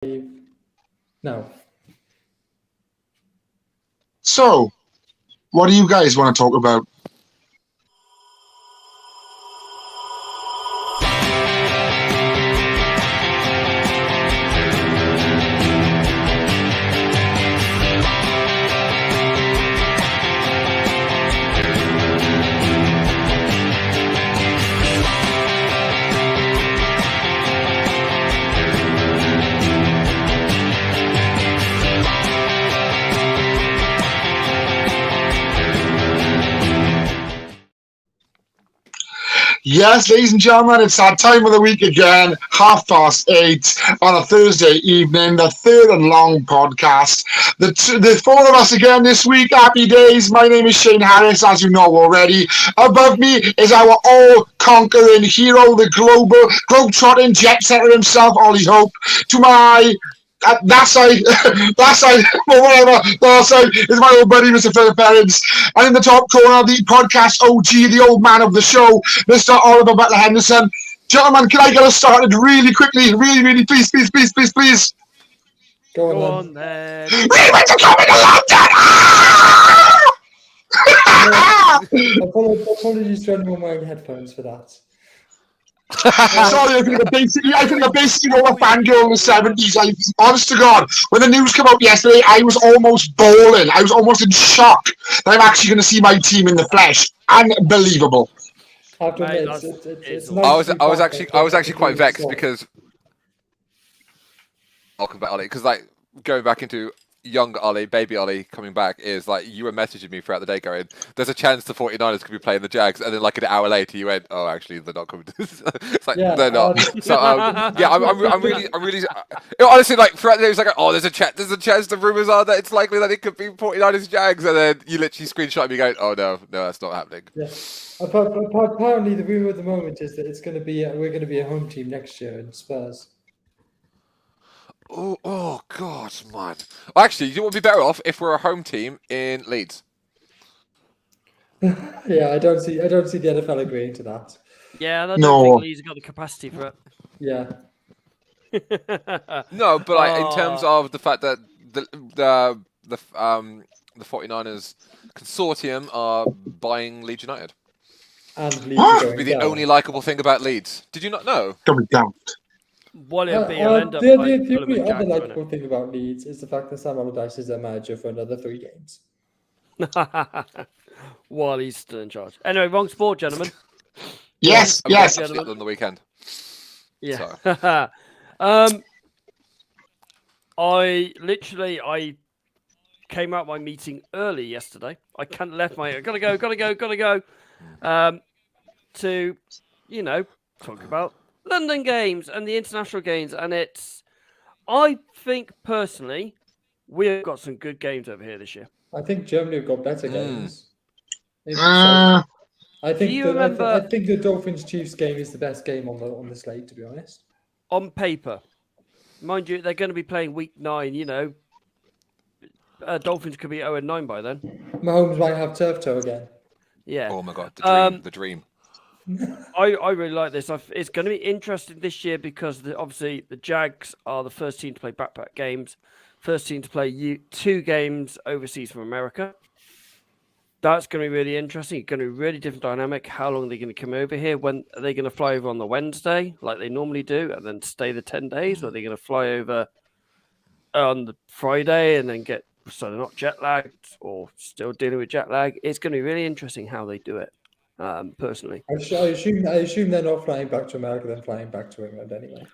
No. So, what do you guys want to talk about? Yes, ladies and gentlemen, it's that time of the week again, 8:30 on a Thursday evening, the third and long podcast. The four of us again this week. Happy days. My name is Shane Harris, as you know already. Above me is our all-conquering hero, the globe-trotting jet setter himself, Ollie Hope. To my that side is my old buddy, Mr. Philip Perrins. And in the top corner, the podcast OG, the old man of the show, Mr. Oliver Butler Henderson. Gentlemen, can I get us started really quickly? Really, please. Go on then. Ravens are coming to London! Apologies to anyone wearing headphones for that. Sorry, I think I basically know a fangirl in the 70s. Like, honest to God, when the news came out yesterday, I was almost bawling. I was almost in shock that I'm actually going to see my team in the flesh. Unbelievable. I was actually quite vexed because welcome back, Ollie. Because like going back into young Ollie, baby Ollie coming back is like you were messaging me throughout the day going, there's a chance the 49ers could be playing the Jags, and then like an hour later you went, oh actually they're not coming to this. It's like they're not. So I'm really honestly like throughout the day it was like, oh there's a chance the rumours are that it's likely that it could be 49ers Jags, and then you literally screenshot me going, oh no that's not happening. Yeah. Apparently the rumor at the moment is that it's going to be we're going to be a home team next year in Spurs. Oh God, man! Actually, you would be better off if we're a home team in Leeds. Yeah, I don't see the NFL agreeing to that. Yeah, I don't think Leeds have got the capacity for it. Yeah. No, but like, in terms of the fact that the 49ers consortium are buying Leeds United. And Leeds would be the only likable thing about Leeds. Did you not know? Don't be down. Well, it'll be end up the only other likable thing about Leeds is the fact that Sam Allardyce is their manager for another 3 games. While he's still in charge. Anyway, wrong sport, gentlemen. Yes. On the weekend. Yeah. I came out my meeting early yesterday. I can't left my gotta go. To talk about London games and the international games, and I think personally we've got some good games over here this year. I think Germany have got better games. Uh, I think the Dolphins-Chiefs game is the best game on the slate, to be honest. On paper, mind you, they're going to be playing week 9. Dolphins could be 0-9 by then. Mahomes might have turf toe again. Yeah. Oh my God, the dream. I really like this. It's going to be interesting this year because obviously the Jags are the first team to play back-to-back games, first team to play 2 games overseas from America. That's going to be really interesting. It's going to be a really different dynamic. How long are they going to come over here? When are they going to fly over on the Wednesday like they normally do and then stay the 10 days? Or are they going to fly over on the Friday and then so they're not jet lagged or still dealing with jet lag? It's going to be really interesting how they do it. Personally, I assume they're not flying back to America, then flying back to England anyway.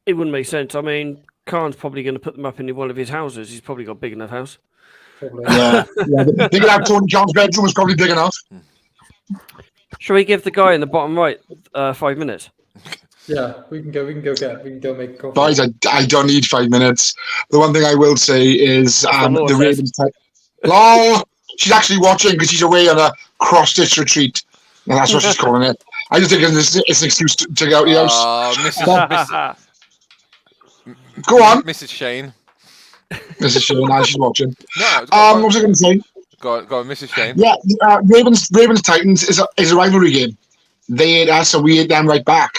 It wouldn't make sense. I mean, Khan's probably going to put them up in one of his houses. He's probably got a big enough house. Yeah. Big enough. Tony John's bedroom was probably big enough. Shall we give the guy in the bottom right 5 minutes? Yeah, we can go make coffee. Guys, I don't need 5 minutes. The one thing I will say is the Ravens. LOL. She's actually watching because she's away on a cross-stitch retreat. And that's what she's calling it. I just think it's an excuse to get out of the house. Go on. Mrs. Shane. Mrs. Shane, now she's watching. No, what was I going to say? Go on, Mrs. Shane. Yeah, Ravens Titans is a rivalry game. They ate us, so we ate them right back.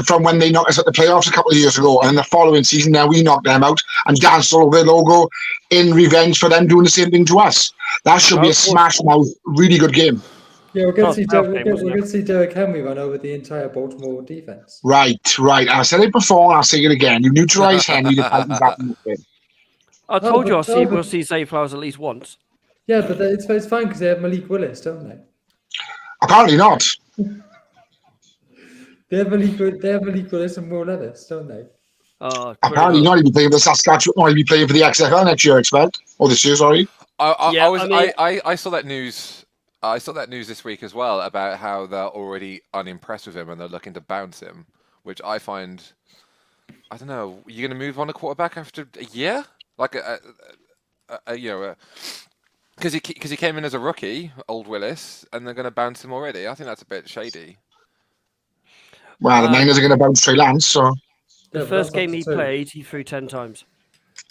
from when they knocked us at the playoffs a couple of years ago, and then the following season, now we knocked them out and danced all over their logo in revenge for them doing the same thing to us. That should be a smash mouth, really good game. Yeah, we're going to see Derek Henry run over the entire Baltimore defense. Right. I said it before, and I'll say it again. You neutralize Henry, the Titans back in the game. I told you we'll see Zay Flowers at least once. Yeah, but it's fine because they have Malik Willis, don't they? Apparently not. They have Malik Willis and Will Levis, don't they? Apparently not. He'll be playing for the Saskatchewan. Or he'll be playing for the XFL next year, I expect. Or this year, sorry. I saw that news. I saw that news this week as well about how they're already unimpressed with him and they're looking to bounce him, which I find, I don't know. You're going to move on a quarterback after a year, like because he came in as a rookie, old Willis, and they're going to bounce him already. I think that's a bit shady. Well, the Niners are going to bounce Trey Lance, so. The first game he played, he threw 10 times.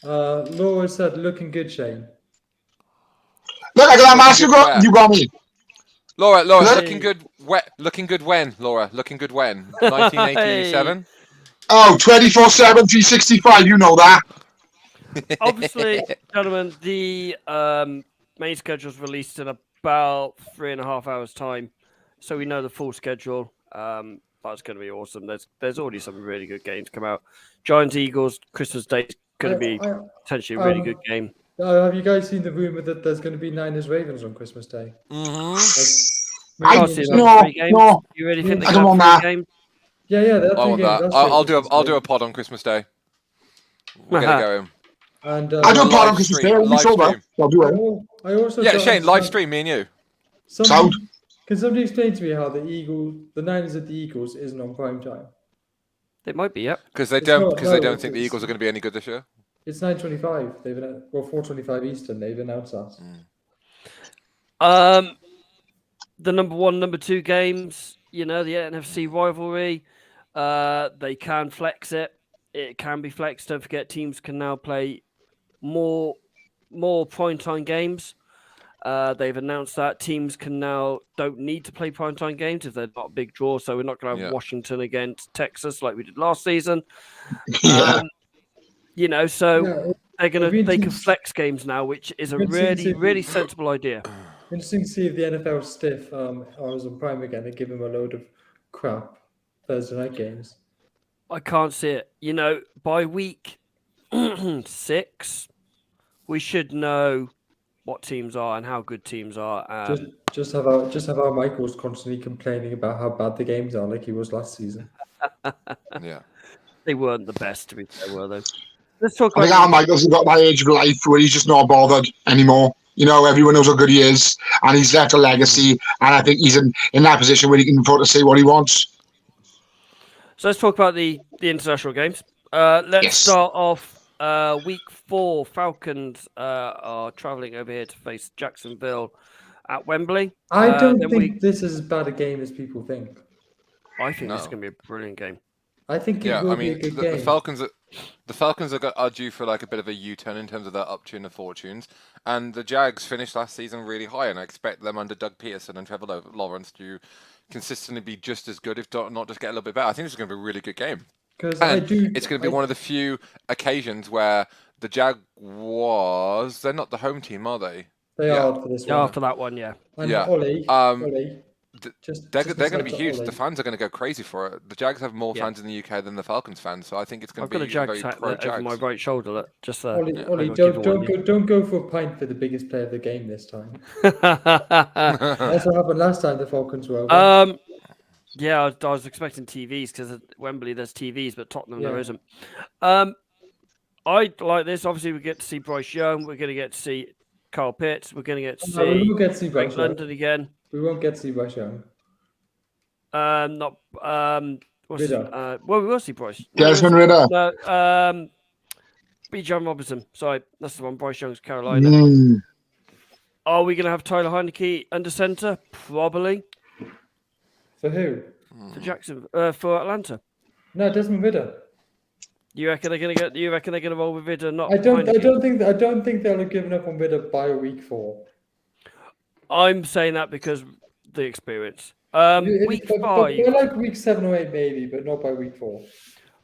Laura said, looking good, Shane. Look, I got that mask. You got me. Laura, looking good. Looking good when, Laura? Looking good when? 1987? Oh, 24/7, 365. You know that. Obviously, gentlemen, the main schedule is released in about 3.5 hours' time, so we know the full schedule. That's going to be awesome. There's already some really good games come out. Giants Eagles Christmas Day is going to be potentially a really good game. Have you guys seen the rumor that there's going to be Niners Ravens on Christmas Day? Mm-hmm. No. You really think I don't want that. Games? Yeah, that's I want that. I'll do a pod on Christmas Day. We'll get it going. And I'll do a pod on Christmas Day. I'll do it. Shane, live stream, me and you. Sound. Can somebody explain to me how the Niners at the Eagles isn't on prime time? It might be, yep. Because they don't think the Eagles are going to be any good this year. It's 9:25. 4:25 Eastern. They've announced that. The number 1, number 2 games, the NFC rivalry, they can flex it. It can be flexed. Don't forget, teams can now play more primetime games. They've announced that teams don't need to play primetime games if they're not a big draw. So we're not going to have Washington against Texas like we did last season. They can flex games now, which is a really, really sensible idea. Interesting to see if the NFL stiff Amazon Prime again and give them a load of crap Thursday night games. I can't see it. By week 6, we should know what teams are and how good teams are. Just have our Michaels constantly complaining about how bad the games are, like he was last season. Yeah, they weren't the best to be fair, were they? Let's talk about. I think Al Michaels has got that age of life where he's just not bothered anymore. Everyone knows how good he is, and he's left a legacy. And I think he's in that position where he can afford to say what he wants. So let's talk about the international games. Let's start off. Week 4, Falcons are travelling over here to face Jacksonville at Wembley. I don't think this is as bad a game as people think. I think this is going to be a brilliant game. I think it will be a good game. The Falcons are due for like a bit of a U-turn in terms of their upturn of fortunes, and the Jags finished last season really high, and I expect them under Doug Peterson and Trevor Lawrence to consistently be just as good, if not just get a little bit better. I think this is going to be a really good game. It's going to be one of the few occasions where the Jaguars, they're not the home team, are they? They are for this one. They are for that one, yeah. And Ollie, they're going to be huge. Ollie. The fans are going to go crazy for it. The Jags have more fans in the UK than the Falcons fans, so I think it's going to be very pro-Jags. Over my right shoulder, just there. Ollie, don't go for a pint for the biggest player of the game this time. That's what happened last time the Falcons were over. Yeah, I was expecting TVs because at Wembley there's TVs, but Tottenham there isn't. I like this. Obviously, we get to see Bryce Young. We're going to get to see Kyle Pitts. We're going to get to see we won't get to see Bryce London again. We won't get to see Bryce Young. We will see Bryce. Desmond Ridder. No, Bijan Robinson. Sorry, that's the one. Bryce Young's Carolina. Are we going to have Tyler Heineke under center? Probably. For who? For Jackson. For Atlanta. No, Desmond Ridder. You reckon they're going to roll with Ridder? Not. I don't think they'll have given up on Ridder by week 4. I'm saying that because the experience. Week 5. By like week 7 or 8 maybe, but not by week 4.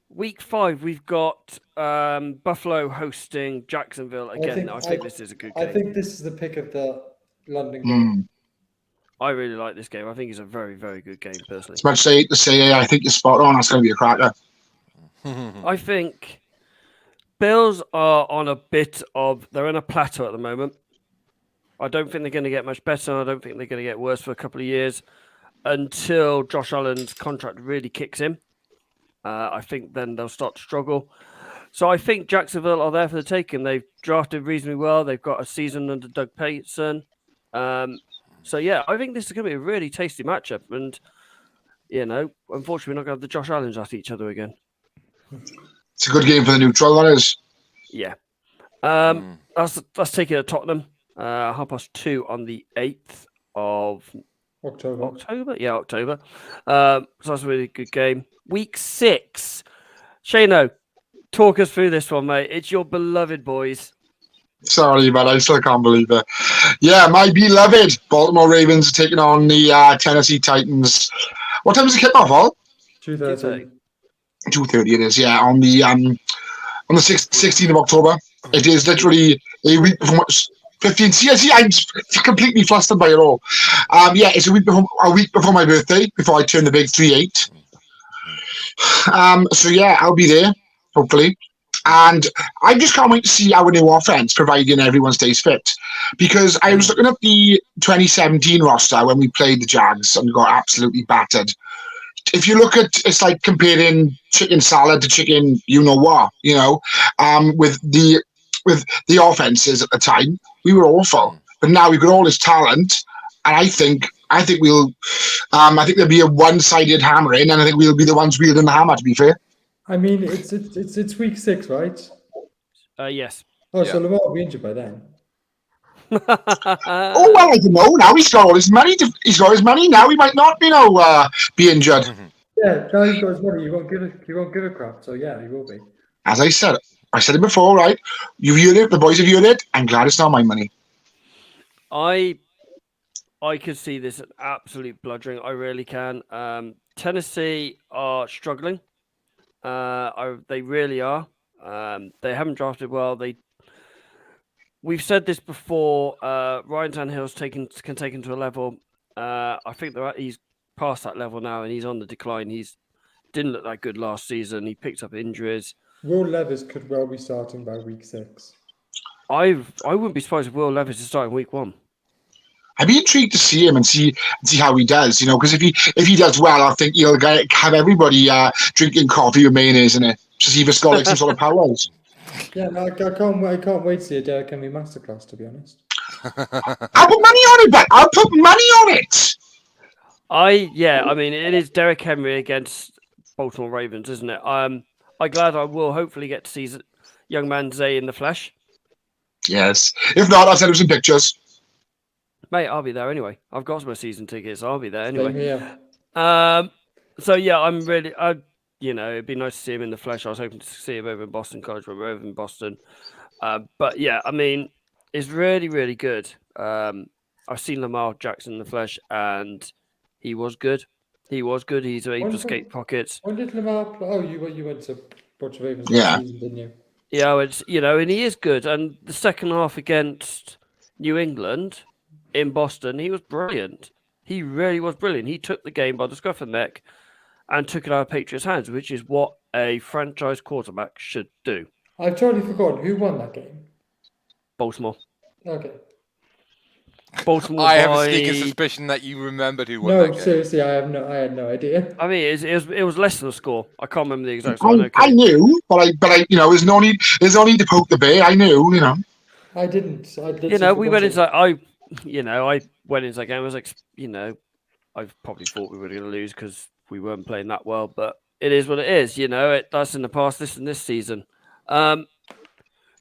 Week 5, we've got Buffalo hosting Jacksonville again. I think this is a good game. I think this is the pick of the London game. I really like this game. I think it's a very, very good game, personally. As much to say, I think you're spot on. That's going to be a cracker. I think Bills are on a bit of... They're on a plateau at the moment. I don't think they're going to get much better. And I don't think they're going to get worse for a couple of years until Josh Allen's contract really kicks in. I think then they'll start to struggle. So I think Jacksonville are there for the taking. They've drafted reasonably well. They've got a season under Doug Peterson. So, yeah, I think this is going to be a really tasty matchup. And, unfortunately, we're not going to have the Josh Allens at each other again. It's a good game for the neutral, that is. Yeah. Let's take it at Tottenham. 2:30 on the 8th of October? Yeah, October. So that's a really good game. Week 6. Shano, talk us through this one, mate. It's your beloved boys. Sorry, but I still can't believe it. Yeah, my beloved Baltimore Ravens are taking on the Tennessee Titans. What time does it kick off, Al? 2:30. 2:30 it is, yeah, on the 16th of October. It is literally a week before 15. See, I'm completely flustered by it all. Yeah, it's a week before my birthday, before I turn the big 38. So yeah, I'll be there, hopefully. And I just can't wait to see our new offense, providing everyone stays fit. Because I was looking at the 2017 roster when we played the Jags and got absolutely battered. If you look at, it's like comparing chicken salad to chicken you-know-what, with the offenses at the time, we were awful. But now we've got all this talent, and I think we'll, I think there'll be a one-sided hammering, and I think we'll be the ones wielding the hammer, to be fair. I mean, it's week 6, right? Yes. Oh, yeah. So Lamar will be injured by then. Well, I don't know. Now he's got all his money. He's got his money now. He might not, be injured. Yeah, now he's got his money. He won't give a crap. So yeah, he will be. As I said it before, right? You've heard it. The boys have heard it. I'm glad it's not my money. I could see this an absolute bludgeoning. I really can. Tennessee are struggling. They really are. They haven't drafted well. We've said this before. Ryan Tannehill's can take him to a level. I think he's past that level now, and he's on the decline. He's didn't look that good last season. He picked up injuries. Will Levis could well be starting by week 6. I wouldn't be surprised if Will Levis is starting week 1. I'd be intrigued to see him and see how he does, because if he does well, I think he'll have everybody drinking coffee with mayonnaise in it. Just either got like some sort of powers. Yeah, no, I can't wait to see a Derrick Henry masterclass, to be honest. I'll put money on it, but I'll put money on it. I mean, it is Derrick Henry against Baltimore Ravens, isn't it? I'm glad I will hopefully get to see young man Zay in the flesh. Yes. If not, I'll send him some pictures. Mate, I'll be there anyway. I've got my season tickets. I'll be there anyway. Yeah. So yeah, I'm really, it'd be nice to see him in the flesh. I was hoping to see him over in Boston College, but we're over in Boston. But yeah, I mean, it's really, really good. I've seen Lamar Jackson in the flesh, and he was good. He's able to escape pockets. When did Lamar play? Oh, you went to watch Ravens last season, didn't you? Yeah, it's and he is good. And the second half against New England in Boston, he was brilliant. He really was brilliant. He took the game by the scruff of the neck and took it out of Patriots' hands, which is what a franchise quarterback should do. I've totally forgotten who won that game. Baltimore. Okay. Baltimore. I have a sneaking suspicion that you remembered who won that game. No, seriously, I had no idea. I mean, it was less than a score. I can't remember the exact score. I knew, but I, there's no need to poke the bear. I knew, I didn't. We went into I went into that game. I was like, I probably thought we were going to lose because we weren't playing that well, but it is what it is. That's in the past. This season.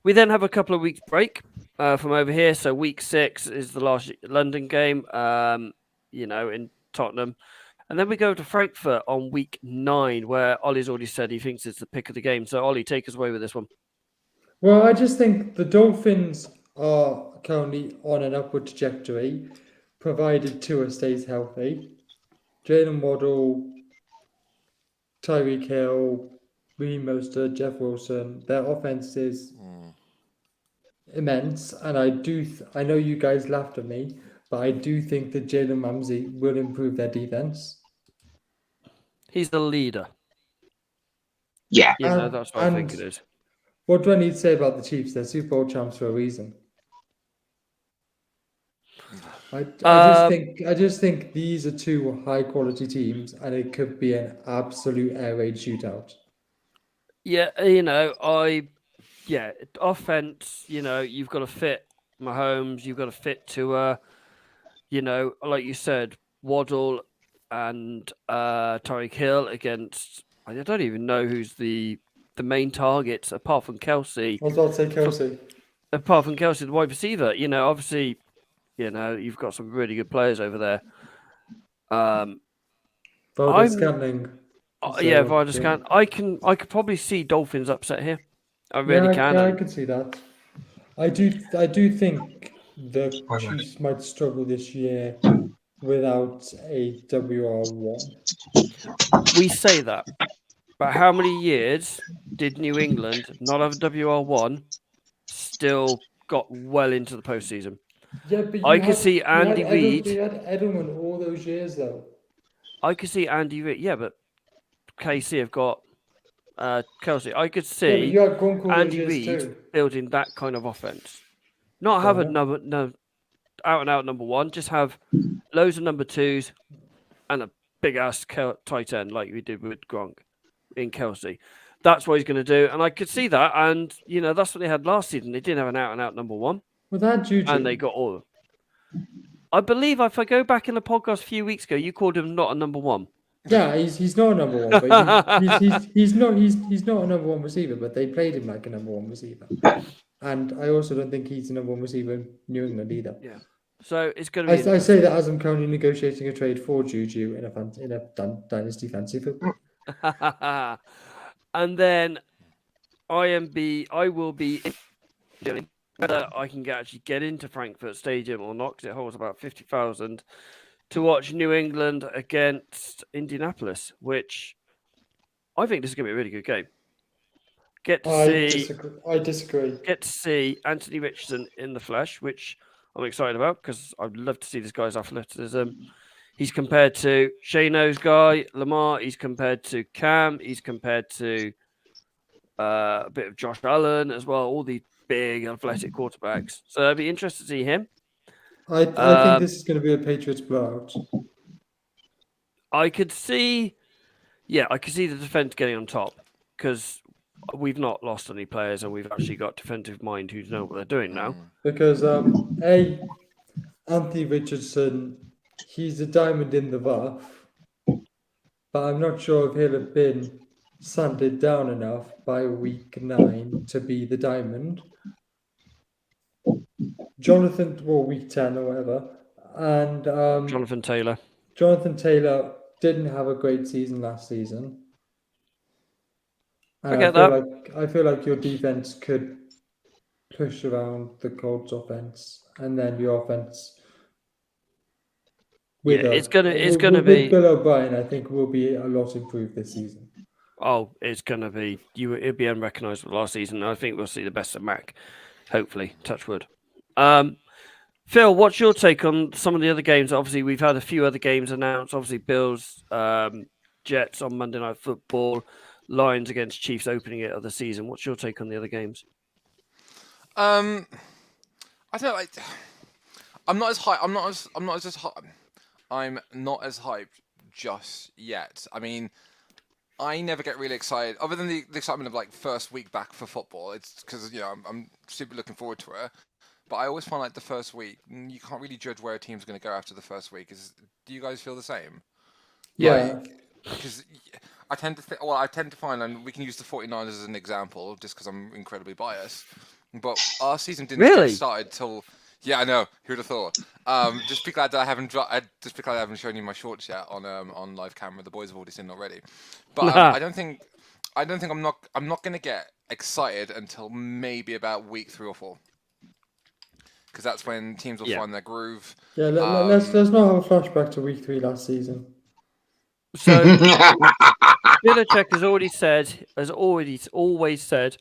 We then have a couple of weeks break from over here. So week 6 is the last London game, in Tottenham. And then we go to Frankfurt on week 9, where Ollie's already said he thinks it's the pick of the game. So Ollie, take us away with this one. Well, I just think the Dolphins are currently on an upward trajectory, provided Tua stays healthy. Jalen Waddle, Tyreek Hill, Raheem Mostert, Jeff Wilson. Their offense is immense, and I know you guys laughed at me, but I do think that Jalen Ramsey will improve their defense. He's the leader. Yeah. That's what I think And it is. what do I need to say about the Chiefs? They're Super Bowl champs for a reason. I just think these are two high quality teams, and it could be an absolute air raid shootout. Yeah, offense. You've got to fit Mahomes. You've got to fit to, like you said, Waddle and Tyreek Hill against. I don't even know who's the main targets apart from Kelsey. I was about to say Kelsey. Apart from Kelsey, the wide receiver. Obviously, you've got some really good players over there. Valdez-Scantling. Valdez-Scantling. I could probably see Dolphins upset here. I really can. I can see that. I do think the Chiefs might struggle this year without a WR1. We say that, but how many years did New England not have a WR1? Still got well into the postseason. Yeah, but I could see Andy Reid. You had Edelman all those years, though. I could see Andy Reid. Yeah, but KC have got Kelsey. I could see Andy Reid building that kind of offense. Not have a out and out number one. Just have loads of number twos and a big ass tight end like we did with Gronk in Kelsey. That's what he's going to do, and I could see that. And that's what they had last season. They didn't have an out and out number one. Well, they had Juju, and they got all. I believe if I go back in the podcast a few weeks ago, you called him not a number one. Yeah, he's not a number one, but he's not a number one receiver. But they played him like a number one receiver, and I also don't think he's a number one receiver in New England either. Yeah, so it's going to be. I say that as I'm currently negotiating a trade for Juju in a dynasty fantasy football. And then I will be doing whether I can actually get into Frankfurt Stadium or not, because it holds about 50,000. To watch New England against Indianapolis, which I think this is going to be a really good game. I disagree. Get to see Anthony Richardson in the flesh, which I'm excited about because I'd love to see this guy's athleticism. He's compared to Shano's guy, Lamar. He's compared to Cam. He's compared to a bit of Josh Allen as well. All these big athletic quarterbacks. So I'd be interested to see him. I think this is going to be a Patriots blowout. I could see the defense getting on top because we've not lost any players and we've actually got defensive mind who know what they're doing now. Because Anthony Richardson, he's a diamond in the rough, but I'm not sure if he'll have been sanded down enough by week 9 to be the diamond. week 10 or whatever, and Jonathan Taylor. Jonathan Taylor didn't have a great season last season. And I feel like your defense could push around the Colts offense, and then your offense with Bill O'Brien, I think will be a lot improved this season. Oh, it's gonna be it'll be unrecognizable last season. I think we'll see the best of Mac. Hopefully, touch wood. Phil, what's your take on some of the other games? Obviously, we've had a few other games announced. Obviously, Bills, Jets on Monday Night Football, Lions against Chiefs opening it of the season. What's your take on the other games? I don't know. I'm not as hyped just yet. I mean, I never get really excited, other than the excitement of like first week back for football. It's because I'm super looking forward to it. But I always find like the first week, you can't really judge where a team's going to go after the first week. Do you guys feel the same? Yeah. Because I tend to find, and we can use the 49ers as an example, just because I'm incredibly biased. But our season didn't get started till. Yeah, I know. Who'd have thought? Just be glad that I haven't shown you my shorts yet on live camera. The boys have already seen it already. But I don't think I'm not going to get excited until maybe about week 3 or 4. Because that's when teams will find their groove. Yeah, let's not have a flashback to week 3 last season. So Belichick has always said,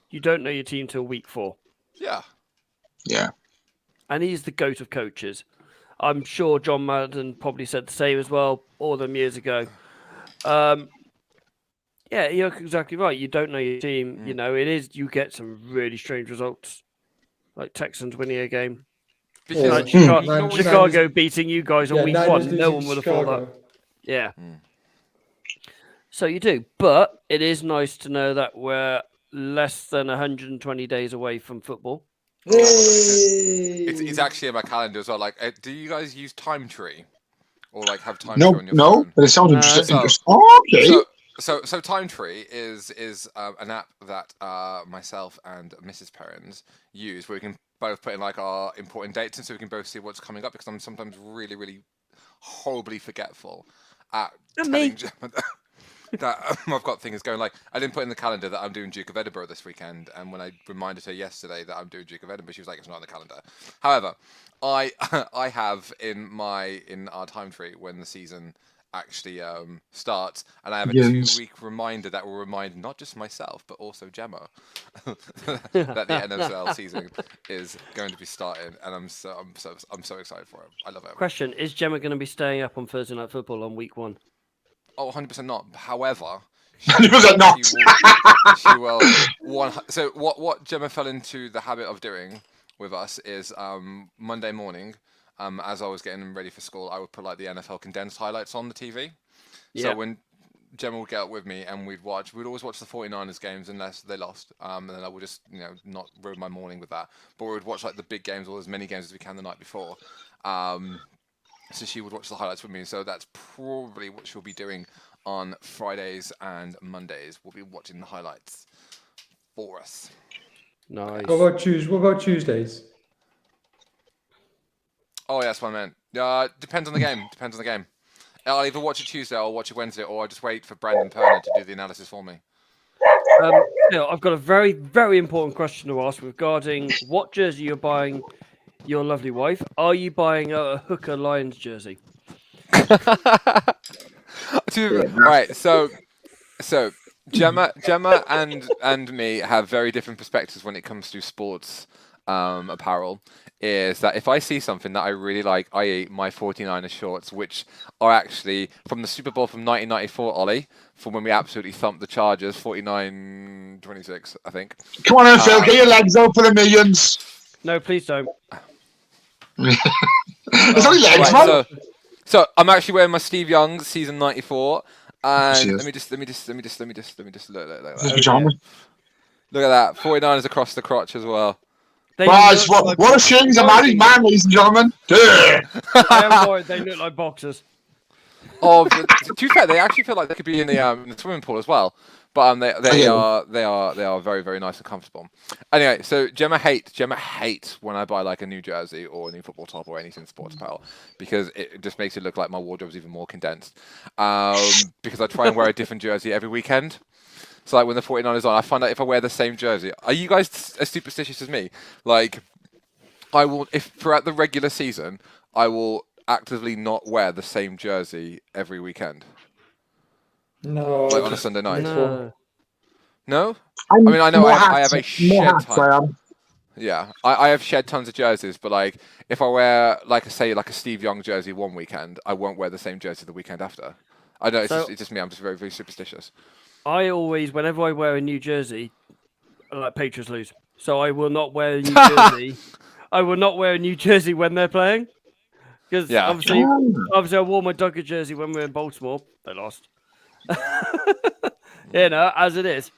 you don't know your team till week 4, Yeah. Yeah. and he's the GOAT of coaches. I'm sure John Madden probably said the same as well all them years ago. Yeah, you're exactly right. You don't know your team. You know, you get some really strange results, like Texans winning a game, Because like you can always Chicago beating you guys on week Niners 1. No losing one to would have thought that. Chicago. Yeah. So you do, but it is nice to know that we're less than 120 days away from football. It's actually in my calendar as well. Like, do you guys use Time Tree, or like have Time Tree No, on your no, phone? but it sounds No. interesting. So- Oh, okay. So Time Tree is an app that myself and Mrs. Perrins use, where we can both put in like our important dates, and so we can both see what's coming up. Because I'm sometimes really, really horribly forgetful at And telling me. Gemma that I've got things going. Like, I didn't put in the calendar that I'm doing Duke of Edinburgh this weekend, and when I reminded her yesterday that I'm doing Duke of Edinburgh, she was like, "It's not on the calendar." However, I I have in our Time Tree when the season actually starts, and I have a Yes. 2-week reminder that will remind not just myself but also Gemma that the NFL season is going to be starting, and I'm so excited for it. I love it. Question: is Gemma going to be staying up on Thursday Night Football on week 1? Oh, 100% not. However, 100% not. she will so what Gemma fell into the habit of doing with us is Monday morning, as I was getting ready for school, I would put like the NFL condensed highlights on the TV. Yeah. So when Gemma would get up with me and we'd always watch the 49ers games unless they lost. And then I would just, not ruin my morning with that. But we would watch like the big games or as many games as we can the night before. So she would watch the highlights with me. So that's probably what she'll be doing on Fridays and Mondays. We'll be watching the highlights for us. Nice. What about Tuesdays? Oh, yeah, that's what I meant. Depends on the game. I'll either watch it Tuesday or watch it Wednesday, or I'll just wait for Brandon Perner to do the analysis for me. I've got a very, very important question to ask regarding what jersey you're buying your lovely wife. Are you buying a Hooker Lions jersey? Right, so Gemma and me have very different perspectives when it comes to sports apparel. Is that if I see something that I really like, i.e. my 49ers shorts, which are actually from the Super Bowl from 1994, Ollie, from when we absolutely thumped the Chargers, 49-26, I think. Come on, then, Phil, get your legs out for the millions. No, please don't. There's only legs, Right, man. so I'm actually wearing my Steve Young season 94, and Cheers. let me just look at This is that. John. Look at that, 49ers across the crotch as well. Guys, what a shame he's a married man, ladies and gentlemen. Duh. I am worried they look like boxers. Oh, but to be fair, they actually feel like they could be in the swimming pool as well. But they are very, very nice and comfortable. Anyway, so Gemma hates when I buy like a new jersey or a new football top or anything sports apparel, because it just makes it look like my wardrobe's even more condensed. Because I try and wear a different jersey every weekend. So like when the 49ers on, I find out if I wear the same jersey. Are you guys as superstitious as me? Like, I will, if throughout the regular season, I will actively not wear the same jersey every weekend. No. Like on a Sunday night. No. No? I mean, I know I have a shed ton. ton. Yeah, I have shed tons of jerseys, but like if I wear like a Steve Young jersey one weekend, I won't wear the same jersey the weekend after. I know it's just me. I'm just very, very superstitious. I always, whenever I wear a new jersey, like Patriots lose, so I will not wear a new jersey. I will not wear a new jersey when they're playing, because obviously I wore my Duggar jersey when we were in Baltimore. They lost. As it is.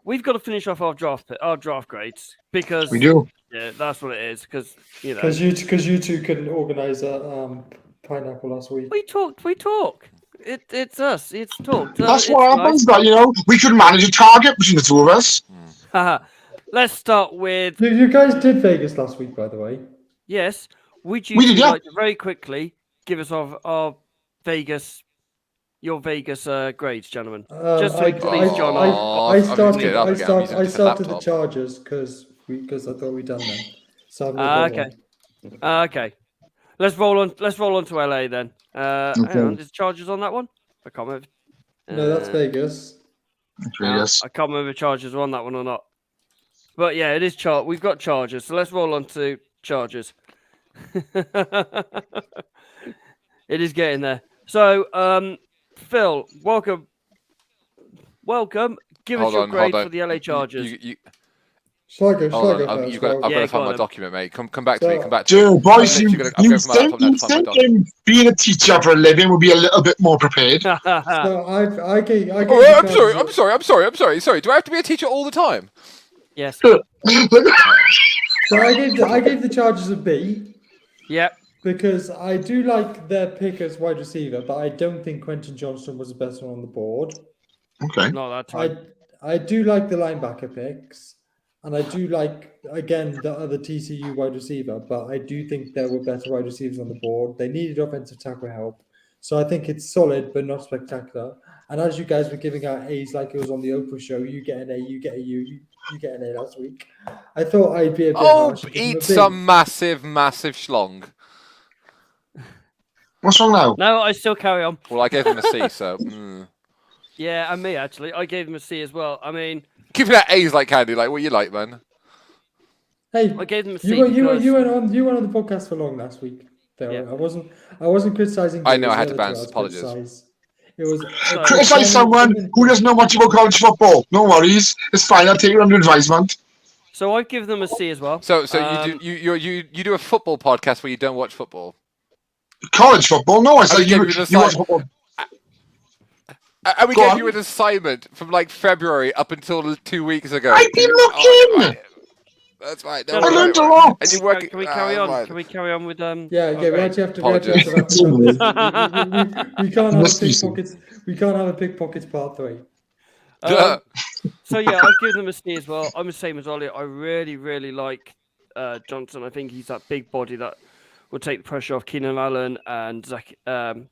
We've got to finish off our draft grades because We do. Yeah, that's what it is. Because Because you two couldn't organise a pineapple last week. we talk. It's us. It's talk. That's what happens, but we could manage a target between the two of us. Let's start with You guys did Vegas last week, by the way. yes. Would you We did, yeah. like to very quickly give us our your Vegas grades, gentlemen? Just so please, John. I started I'm the Chargers because I thought we'd done them. So I'm gonna go Okay. Let's roll on. Let's roll on to LA then. Hang Okay. on, is Chargers on that one? I can't remember. No, that's I Vegas. can't remember if Chargers are on that one or not. But yeah, it is We've got Chargers, so let's roll on to Chargers. It is getting there. So, Phil, welcome. Give us your grade for the LA Chargers. Shall I go? Hold on, first? I've got Yeah, to go find on my then. document, mate. Come back to me. Come back to me. Dude, boys, I'm you literally gonna- I'm going from my laptop now to find my document. being a teacher for a living would be a little bit more prepared. So I gave Oh, the I'm sorry. Chargers Sorry. Do I have to be a teacher all the time? Yes. So I gave the Chargers a B Yep. because I do like their pick as wide receiver, but I don't think Quentin Johnston was the best one on the board. Okay. Not that time. I do like the linebacker picks, and I do like, again, the other TCU wide receiver, but I do think there were better wide receivers on the board. They needed offensive tackle help. So I think it's solid, but not spectacular. And as you guys were giving out A's like it was on the Oprah show, you get an A, you get a U, you get an A last week. I thought I'd be a bit harsh and give them a Eat B. some massive schlong. What's wrong now? No, I still carry on. Well, I gave them a C, so... Yeah, and me actually. I gave them a C as well. I mean, Keeping that A's like candy, like what you like, man. Hey, I gave them a C. you because... went on the podcast for long last week. Phil. Yeah. I wasn't criticizing. I you, know, it was I had the to other bounce two I was apologies. criticized. It was Criticize someone who doesn't know much about college football. No worries. It's fine. I'll take it under advisement. So I've given them a C as well. So you do a football podcast where you don't watch football. College football? No, it's I like gave you you the watch sign. football. And we Go gave on. you an assignment from like February up until 2 weeks ago. I've been looking. Oh, that's right. I I learned a lot. And you work. Can we carry on? Can we carry on with Yeah, we okay. actually have to. Apologies. We can't have a Must be pickpockets. We can't have a pickpockets part 3. So yeah, I've given them a C as well. I'm the same as Ollie. I really like Johnson. I think he's that big body that will take the pressure off Keenan Allen and Zach Eckler.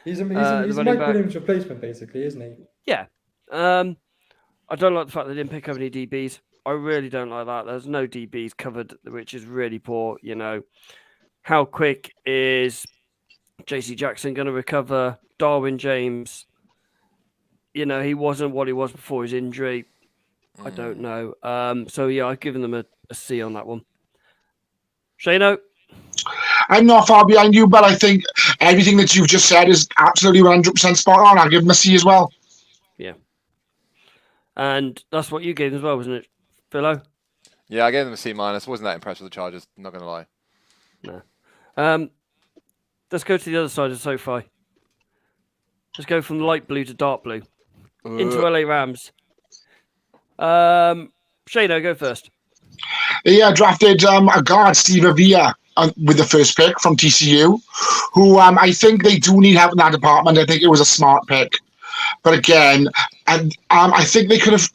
He's a running Mike back. Williams replacement, basically, isn't he? Yeah. I don't like the fact they didn't pick up any DBs. I really don't like that. There's no DBs covered, which is really poor. You know, how quick is JC Jackson going to recover? Darwin James, you know, he wasn't what he was before his injury. I don't know. So yeah, I've given them a C on that one. Shano? I'm not far behind you, but I think everything that you've just said is absolutely 100% spot on. I'll give them a C as well. Yeah. And that's what you gave as well, wasn't it, Philo? Yeah, I gave them a C minus. Wasn't that impressed with the Chargers? Not gonna lie. No. Let's go to the other side of SoFi. Let's go from light blue to dark blue into LA Rams. Shano, go first. They drafted a guard, Steve Avila, with the first pick from TCU, who I think they do need help in that department. I think it was a smart pick. But again, I think they could have...